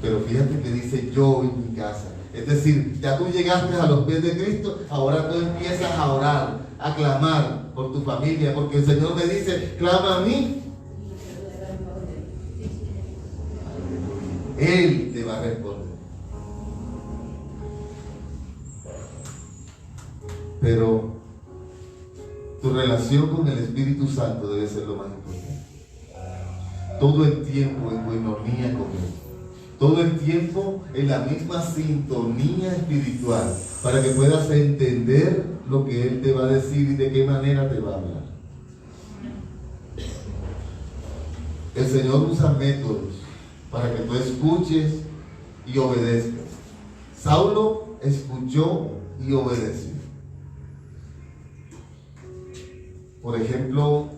Pero fíjate que dice: yo y mi casa. Es decir, ya tú llegaste a los pies de Cristo, ahora tú empiezas a orar, a clamar por tu familia, porque el Señor me dice: clama a mí. Él te va a responder. Pero tu relación con el Espíritu Santo debe ser lo más importante. Todo el tiempo en coinonía con Él. Todo el tiempo en la misma sintonía espiritual, para que puedas entender lo que Él te va a decir y de qué manera te va a hablar. El Señor usa métodos para que tú escuches y obedezcas. Saulo escuchó y obedeció. Por ejemplo,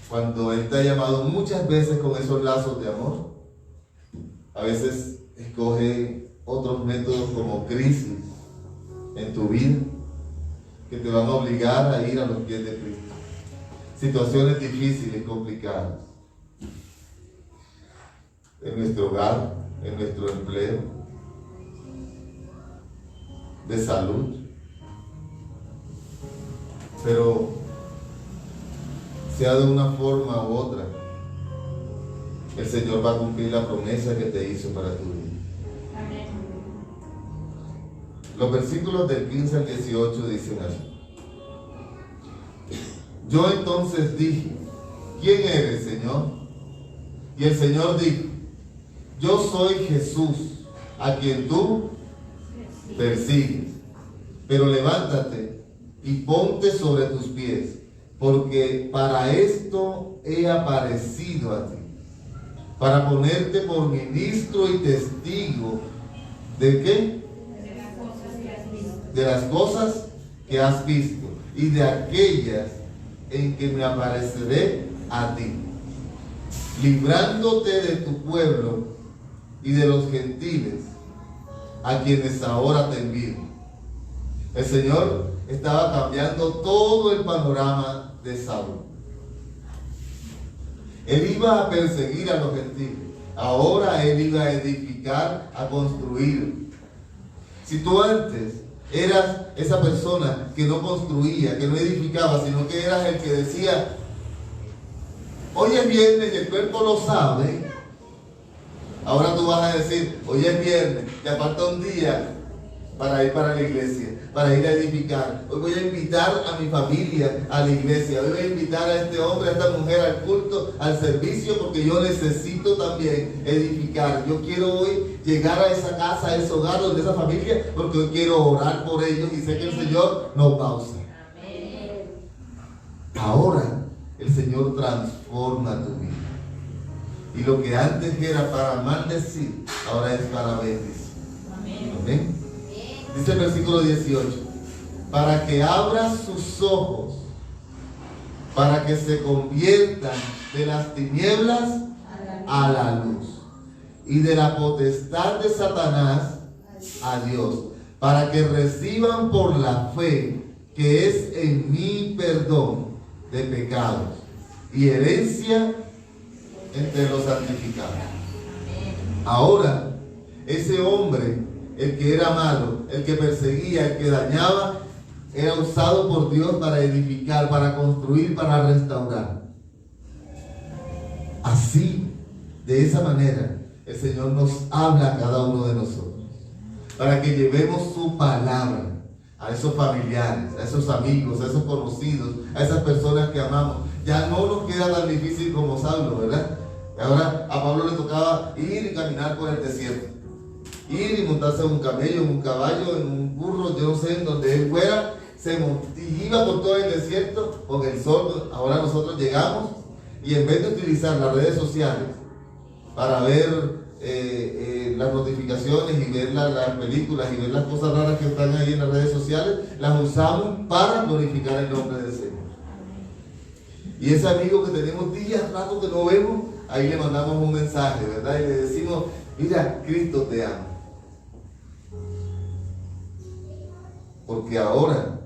cuando Él te ha llamado muchas veces con esos lazos de amor, a veces escoge otros métodos como crisis en tu vida que te van a obligar a ir a los pies de Cristo. Situaciones difíciles, complicadas. En nuestro hogar, en nuestro empleo. de salud. Pero sea de una forma u otra, el Señor va a cumplir la promesa que te hizo para tu vida. Amén. Los versículos del 15 al 18 dicen así. Yo entonces dije, ¿quién eres, Señor? Y el Señor dijo, yo soy Jesús, a quien tú persigues. Pero levántate y ponte sobre tus pies, porque para esto he aparecido a ti, para ponerte por ministro y testigo ¿de qué? De las cosas que has visto. De las cosas que has visto y de aquellas en que me apareceré a ti, librándote de tu pueblo y de los gentiles, a quienes ahora te envío. El Señor estaba cambiando todo el panorama de Saúl. Él iba a perseguir a los gentiles. Ahora él iba a edificar, a construir. Si tú antes eras esa persona que no construía, que no edificaba, sino que eras el que decía, hoy es viernes y el cuerpo lo sabe, ahora tú vas a decir, hoy es viernes, ya falta un día para ir para la iglesia, para ir a edificar. Hoy voy a invitar a mi familia a la iglesia. Hoy voy a invitar a este hombre, a esta mujer al culto, al servicio, porque yo necesito también edificar. Yo quiero hoy llegar a esa casa, a ese hogar, donde esa familia, porque hoy quiero orar por ellos y sé que el Señor nos va a usar. Amén. Ahora el Señor transforma tu vida. Y lo que antes era para maldecir, ahora es para bendecir. Amén. Amén. Dice el versículo 18, para que abra sus ojos, para que se conviertan de las tinieblas a la luz, y de la potestad de Satanás a Dios, para que reciban por la fe que es en mí perdón de pecados y herencia entre los santificados. Ahora, ese hombre, el que era malo, el que perseguía, el que dañaba, era usado por Dios para edificar, para construir, para restaurar. Así, de esa manera, el Señor nos habla a cada uno de nosotros, para que llevemos su palabra a esos familiares, a esos amigos, a esos conocidos, a esas personas que amamos. Ya no nos queda tan difícil como Saulo, ¿verdad? Ahora a Pablo le tocaba ir y caminar por el desierto. Ir y montarse en un camello, en un caballo, en un burro, yo no sé, en donde él fuera, y iba por todo el desierto con el sol. Ahora nosotros llegamos y en vez de utilizar las redes sociales para ver las notificaciones y ver las películas y ver las cosas raras que están ahí en las redes sociales, las usamos para glorificar el nombre del Señor. Y ese amigo que tenemos días, rato que no vemos, ahí le mandamos un mensaje, ¿verdad? Y le decimos, mira, Cristo te ama. Porque ahora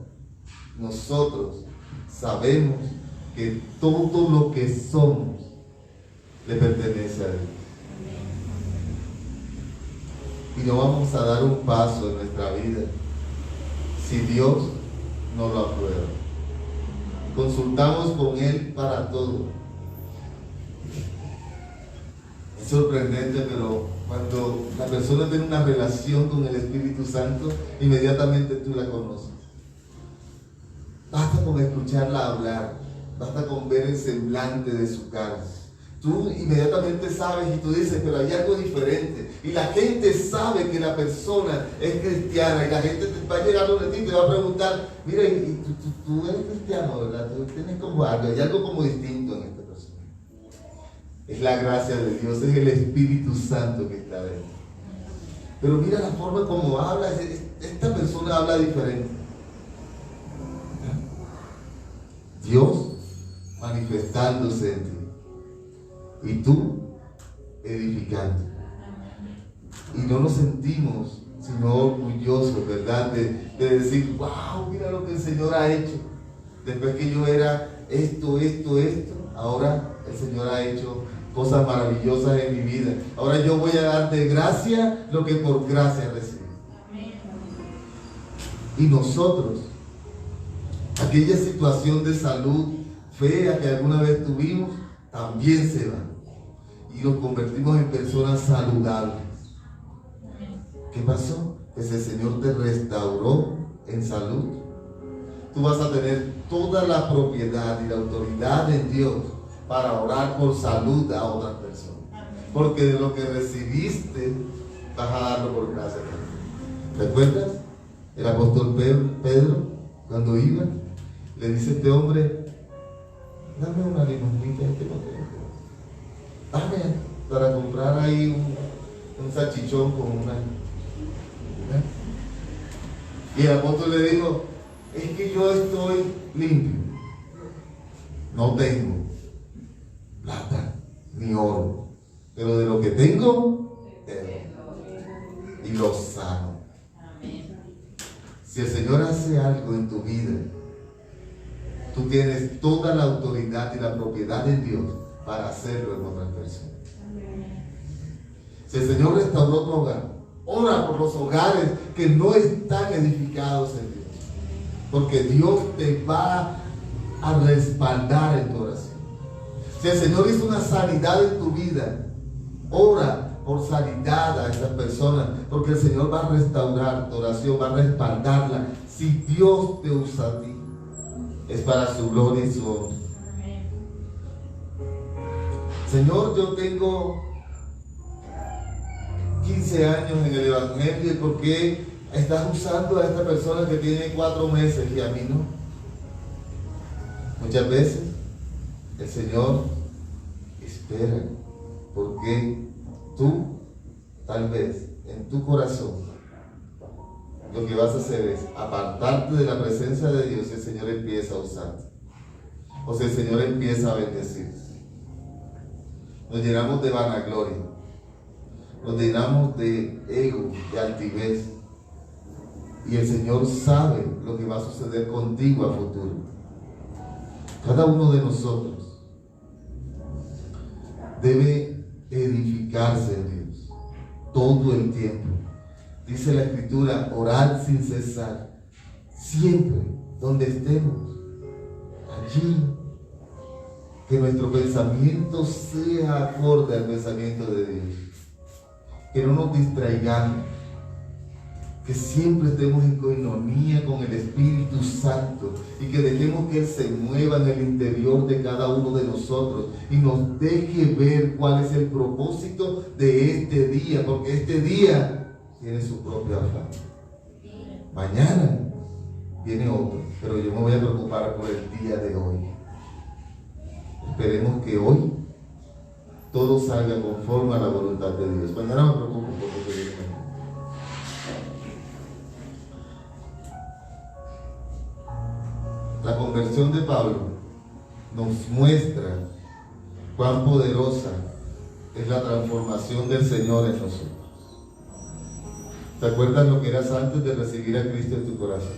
nosotros sabemos que todo lo que somos le pertenece a Dios. Y no vamos a dar un paso en nuestra vida si Dios no lo aprueba. Consultamos con Él para todo. Es sorprendente, pero cuando la persona tiene una relación con el Espíritu Santo, inmediatamente tú la conoces. Basta con escucharla hablar, basta con ver el semblante de su cara. Tú inmediatamente sabes y tú dices, pero hay algo diferente. Y la gente sabe que la persona es cristiana y la gente va a llegar donde ti y te va a preguntar, mira, y tú eres cristiano, ¿verdad? Tú tienes como algo, hay algo como distinto en esta persona. Es la gracia de Dios, es el Espíritu Santo que está dentro. Pero mira la forma como habla, esta persona habla diferente. Dios manifestándose en ti. Y tú edificando. Y no nos sentimos sino orgullosos, ¿verdad? De decir, wow, mira lo que el Señor ha hecho. Después que yo era esto, ahora el Señor ha hecho cosas maravillosas en mi vida. Ahora yo voy a dar de gracia lo que por gracia recibí. Y nosotros, aquella situación de salud fea que alguna vez tuvimos, también se va. Y nos convertimos en personas saludables. ¿Qué pasó? Pues el Señor te restauró en salud. Tú vas a tener toda la propiedad y la autoridad en Dios para orar por salud a otras personas. Porque de lo que recibiste, vas a darlo por gracia. ¿Recuerdas? El apóstol Pedro, cuando iba, le dice a este hombre: dame una limonita, dame para comprar ahí un salchichón con una. Y el apóstol le dijo: es que yo estoy limpio, no tengo plata ni oro, pero de lo que tengo, y lo sano. Si el Señor hace algo en tu vida, tú tienes toda la autoridad y la propiedad en Dios para hacerlo en otras personas. Si el Señor restauró tu hogar, ora por los hogares que no están edificados en Dios, porque Dios te va a respaldar en tu oración. Si el Señor hizo una sanidad en tu vida, ora por sanidad a esas personas, porque el Señor va a restaurar tu oración, va a respaldarla. Si Dios te usa a ti, es para su gloria y su honra. Señor, yo tengo 15 años en el Evangelio, ¿y por qué estás usando a esta persona que tiene 4 meses y a mí no? Muchas veces el Señor espera, porque tú, tal vez, en tu corazón, lo que vas a hacer es apartarte de la presencia de Dios y el Señor empieza a usarte. O sea, el Señor empieza a bendecir. Nos llenamos de vanagloria, nos llenamos de ego, de altivez. Y el Señor sabe lo que va a suceder contigo a futuro. Cada uno de nosotros debe edificarse en Dios todo el tiempo. Dice la Escritura: orad sin cesar, siempre, donde estemos, allí. Que nuestro pensamiento sea acorde al pensamiento de Dios. Que no nos distraigamos. Que siempre estemos en coinonía con el Espíritu Santo y que dejemos que Él se mueva en el interior de cada uno de nosotros y nos deje ver cuál es el propósito de este día, porque este día tiene su propio afán. Mañana viene otro, pero yo me voy a preocupar por el día de hoy. Esperemos que hoy todo salga conforme a la voluntad de Dios. Mañana me preocupo por lo que viene mañana. La conversión de Pablo nos muestra cuán poderosa es la transformación del Señor en nosotros. ¿Te acuerdas lo que eras antes de recibir a Cristo en tu corazón?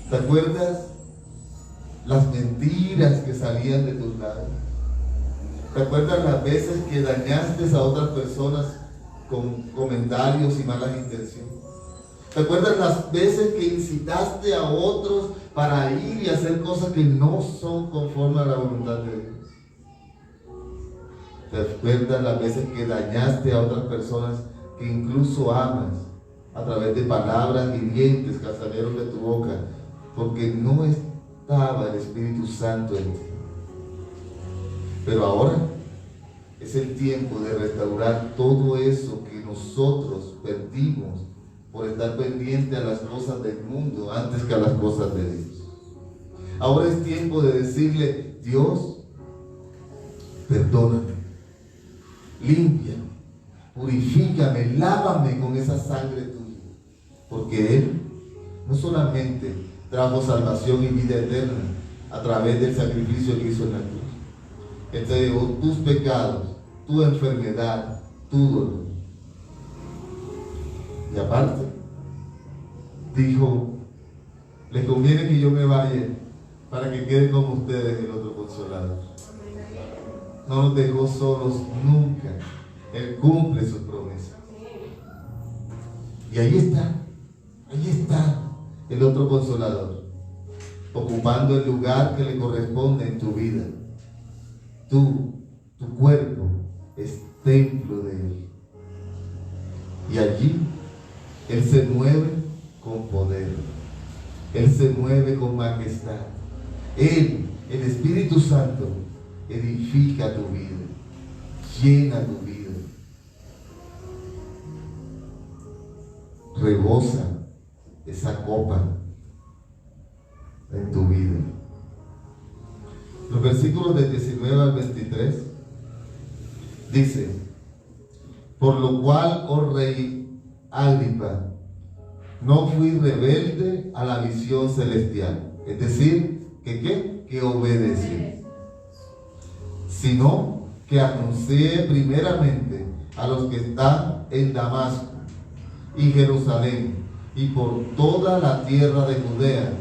¿Te acuerdas las mentiras que salían de tus labios? ¿Te acuerdas las veces que dañaste a otras personas con comentarios y malas intenciones? ¿Te acuerdas las veces que incitaste a otros para ir y hacer cosas que no son conforme a la voluntad de Dios? ¿Te acuerdas las veces que dañaste a otras personas que incluso amas a través de palabras hirientes que salieron de tu boca porque no estaba el Espíritu Santo en ti? Pero ahora es el tiempo de restaurar todo eso que nosotros perdimos por estar pendiente a las cosas del mundo antes que a las cosas de Dios. Ahora es tiempo de decirle: Dios, perdóname, límpiame, purifícame, lávame con esa sangre tuya. Porque Él no solamente trajo salvación y vida eterna a través del sacrificio que hizo en la cruz. Él te llevó tus pecados, tu enfermedad, tu dolor. Y aparte, dijo: les conviene que yo me vaya para que quede con ustedes el otro consolador. No nos dejó solos nunca. Él cumple sus promesas. Y ahí está, el otro consolador, ocupando el lugar que le corresponde en tu vida. Tu cuerpo es templo de Él. Y allí Él se mueve con poder. Él se mueve con majestad. Él, el Espíritu Santo, edifica tu vida, llena tu vida, rebosa esa copa en tu vida. Los versículos del 19 al 23 dice: por lo cual, oh rey Agripa, no fui rebelde a la visión celestial. Es decir, que obedecí, sino que anuncié primeramente a los que están en Damasco y Jerusalén y por toda la tierra de Judea,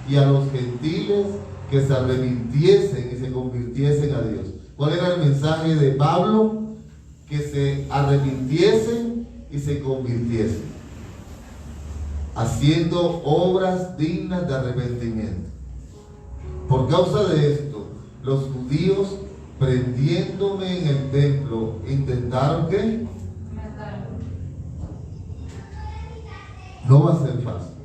y a los gentiles que se arrepintiesen y se convirtiesen a Dios. ¿Cuál era el mensaje de Pablo? Que se arrepintiesen y se convirtiesen, haciendo obras dignas de arrepentimiento. Por causa de esto, los judíos, prendiéndome en el templo, intentaron ¿qué? Matarlo. No va a ser fácil.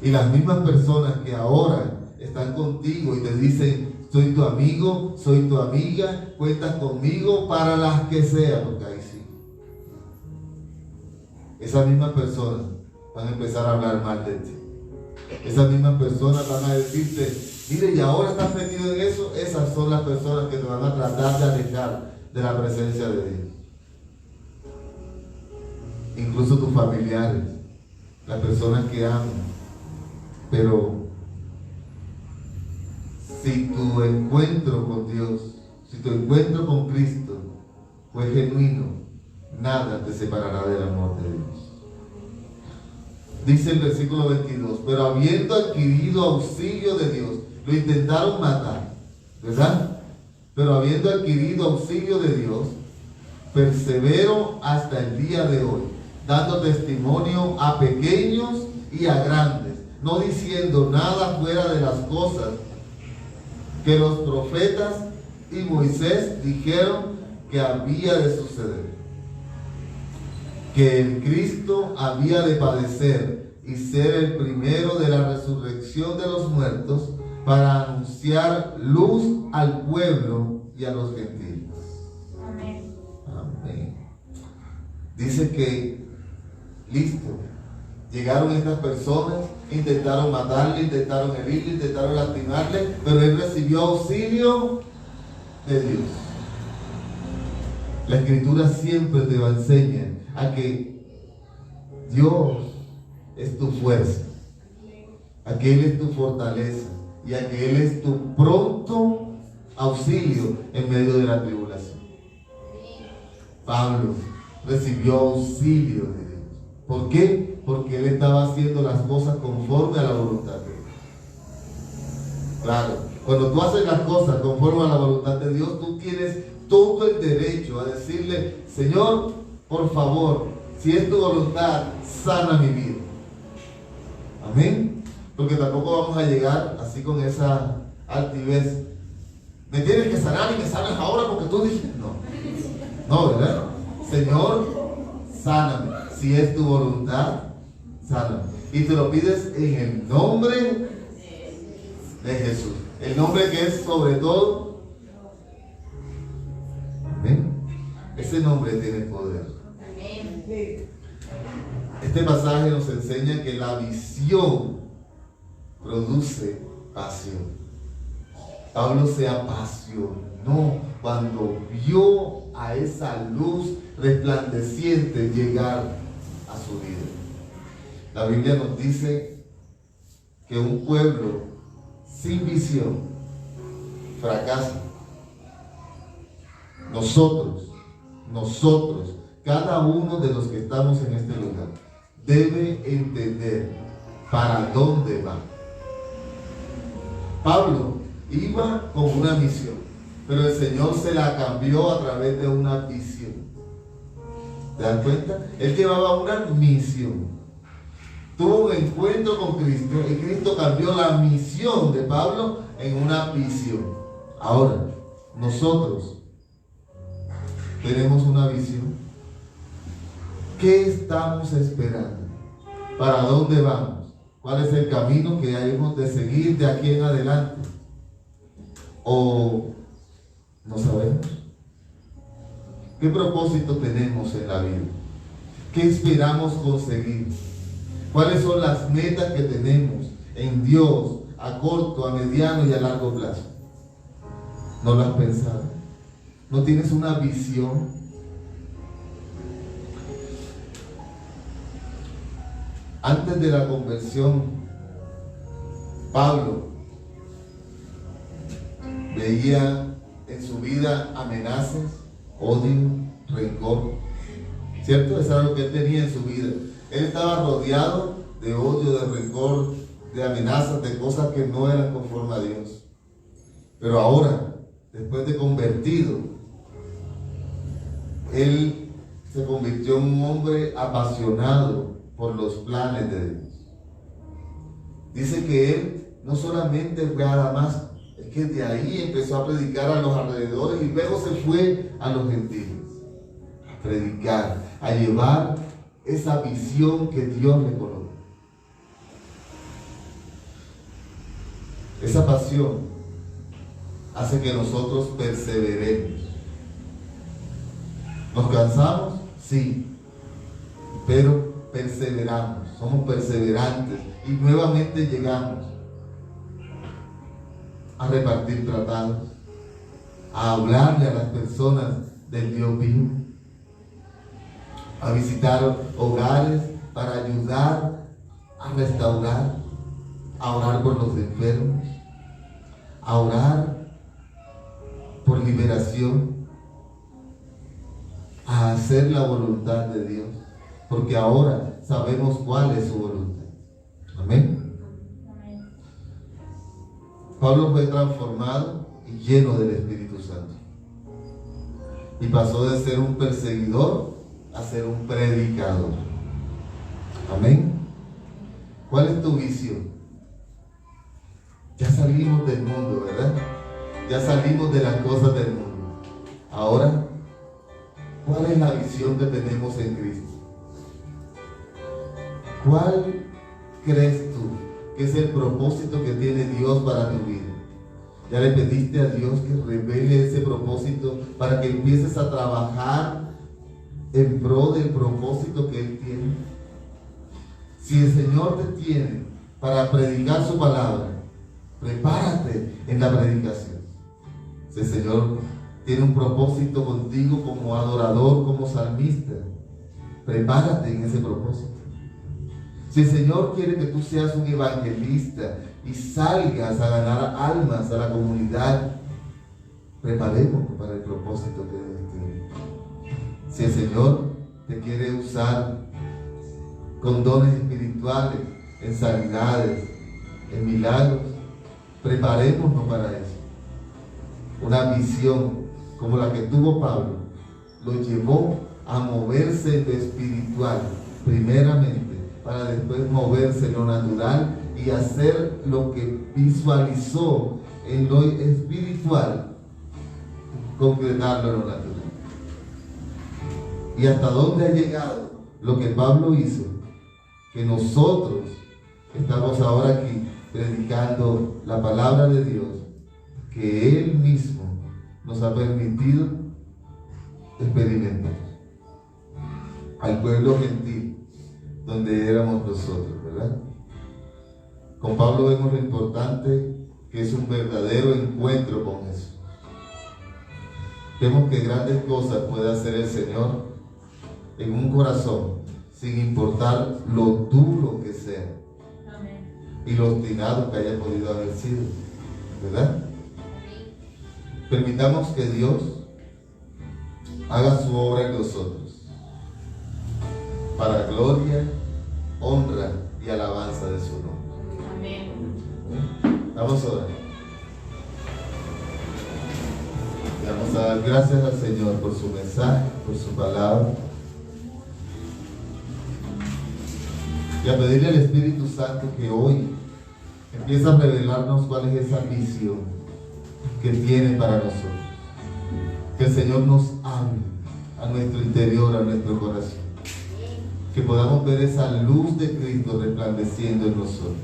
Y las mismas personas que ahora están contigo y te dicen: soy tu amigo, soy tu amiga, cuentas conmigo para las que sea, porque ahí sí. Esas mismas personas van a empezar a hablar mal de ti. Esas mismas personas van a decirte: mire, y ahora estás metido en eso. Esas son las personas que te van a tratar de alejar de la presencia de Dios. Incluso tus familiares, las personas que aman. Pero si tu encuentro con Dios, si tu encuentro con Cristo fue genuino, nada te separará del amor de Dios. Dice el versículo 22: pero habiendo adquirido auxilio de Dios, lo intentaron matar, ¿verdad? Pero habiendo adquirido auxilio de Dios, persevero hasta el día de hoy, dando testimonio a pequeños y a grandes, no diciendo nada fuera de las cosas que los profetas y Moisés dijeron que había de suceder, que el Cristo había de padecer y ser el primero de la resurrección de los muertos, para anunciar luz al pueblo y a los gentiles. Amén. Amén. Dice que, listo, llegaron estas personas, intentaron matarle, intentaron herirle, intentaron lastimarle, pero él recibió auxilio de Dios. La Escritura siempre te va a enseñar a que Dios es tu fuerza, a que Él es tu fortaleza y a que Él es tu pronto auxilio en medio de la tribulación. Pablo recibió auxilio de Dios. ¿Por qué? Porque él estaba haciendo las cosas conforme a la voluntad de Dios. Claro, cuando tú haces las cosas conforme a la voluntad de Dios, tú tienes todo el derecho a decirle: Señor, por favor, si es tu voluntad, sana mi vida. Amén. Porque tampoco vamos a llegar así con esa altivez. Me tienes que sanar y me sanas ahora porque tú dijiste. No, ¿verdad? Señor, sáname. Si es tu voluntad, sáname. Y te lo pides en el nombre de Jesús. El nombre que es sobre todo. Amén. Ese nombre tiene poder. Amén. Este pasaje nos enseña que la visión produce pasión. Pablo se apasionó cuando vio a esa luz resplandeciente llegar a su vida. La Biblia nos dice que un pueblo sin visión fracasa. Nosotros, cada uno de los que estamos en este lugar, debe entender para dónde va. Pablo iba con una misión, pero el Señor se la cambió a través de una visión. ¿Te das cuenta? Él llevaba una misión, tuvo un encuentro con Cristo y Cristo cambió la misión de Pablo en una visión. Ahora, nosotros tenemos una visión. ¿Qué estamos esperando? ¿Para dónde vamos? ¿Cuál es el camino que hemos de seguir de aquí en adelante? ¿O no sabemos? ¿Qué propósito tenemos en la vida? ¿Qué esperamos conseguir? ¿Cuáles son las metas que tenemos en Dios a corto, a mediano y a largo plazo? ¿No lo has pensado? ¿No tienes una visión? Antes de la conversión, Pablo veía en su vida amenazas, odio, rencor, ¿cierto? Eso era lo que él tenía en su vida. Él estaba rodeado de odio, de rencor, de amenazas, de cosas que no eran conforme a Dios. Pero ahora, después de convertido, él se convirtió en un hombre apasionado por los planes de Dios. Dice que él no solamente fue a Damasco, es que de ahí empezó a predicar a los alrededores y luego se fue a los gentiles a predicar, a llevar esa visión que Dios le colocó. Esa pasión hace que nosotros perseveremos. ¿Nos cansamos? Sí, pero perseveramos, somos perseverantes y nuevamente llegamos a repartir tratados, a hablarle a las personas del Dios vivo, a visitar hogares para ayudar a restaurar, a orar por los enfermos, a orar por liberación, a hacer la voluntad de Dios, porque ahora sabemos cuál es su voluntad. Amén. Pablo fue transformado y lleno del Espíritu Santo. Y pasó de ser un perseguidor a ser un predicador. Amén. ¿Cuál es tu visión? Ya salimos del mundo, ¿verdad? Ya salimos de las cosas del mundo. Ahora, ¿cuál es la visión que tenemos en Cristo? ¿Cuál crees tú que es el propósito que tiene Dios para tu vida? ¿Ya le pediste a Dios que revele ese propósito para que empieces a trabajar en pro del propósito que Él tiene? Si el Señor te tiene para predicar su palabra, prepárate en la predicación. Si el Señor tiene un propósito contigo como adorador, como salmista, prepárate en ese propósito. Si el Señor quiere que tú seas un evangelista y salgas a ganar almas a la comunidad, preparémonos para el propósito que Dios tiene. Si el Señor te quiere usar con dones espirituales, en sanidades, en milagros, preparémonos para eso. Una visión como la que tuvo Pablo lo llevó a moverse en lo espiritual primeramente, para después moverse en lo natural y hacer lo que visualizó en lo espiritual, concretarlo en lo natural. ¿Y hasta dónde ha llegado lo que Pablo hizo? Que nosotros estamos ahora aquí predicando la palabra de Dios, que Él mismo nos ha permitido experimentar al pueblo gentil donde éramos nosotros, ¿verdad? Con Pablo vemos lo importante que es un verdadero encuentro con Jesús. Vemos que grandes cosas puede hacer el Señor en un corazón, sin importar lo duro que sea. Amén. Y lo obstinado que haya podido haber sido, ¿verdad? Permitamos que Dios haga su obra en nosotros, para gloria, honra y alabanza de su nombre. Amén. Vamos a orar. Vamos a dar gracias al Señor por su mensaje, por su palabra. y a pedirle al Espíritu Santo que hoy empiece a revelarnos cuál es esa visión que tiene para nosotros. Que el Señor nos hable a nuestro interior, a nuestro corazón. Que podamos ver esa luz de Cristo resplandeciendo en nosotros.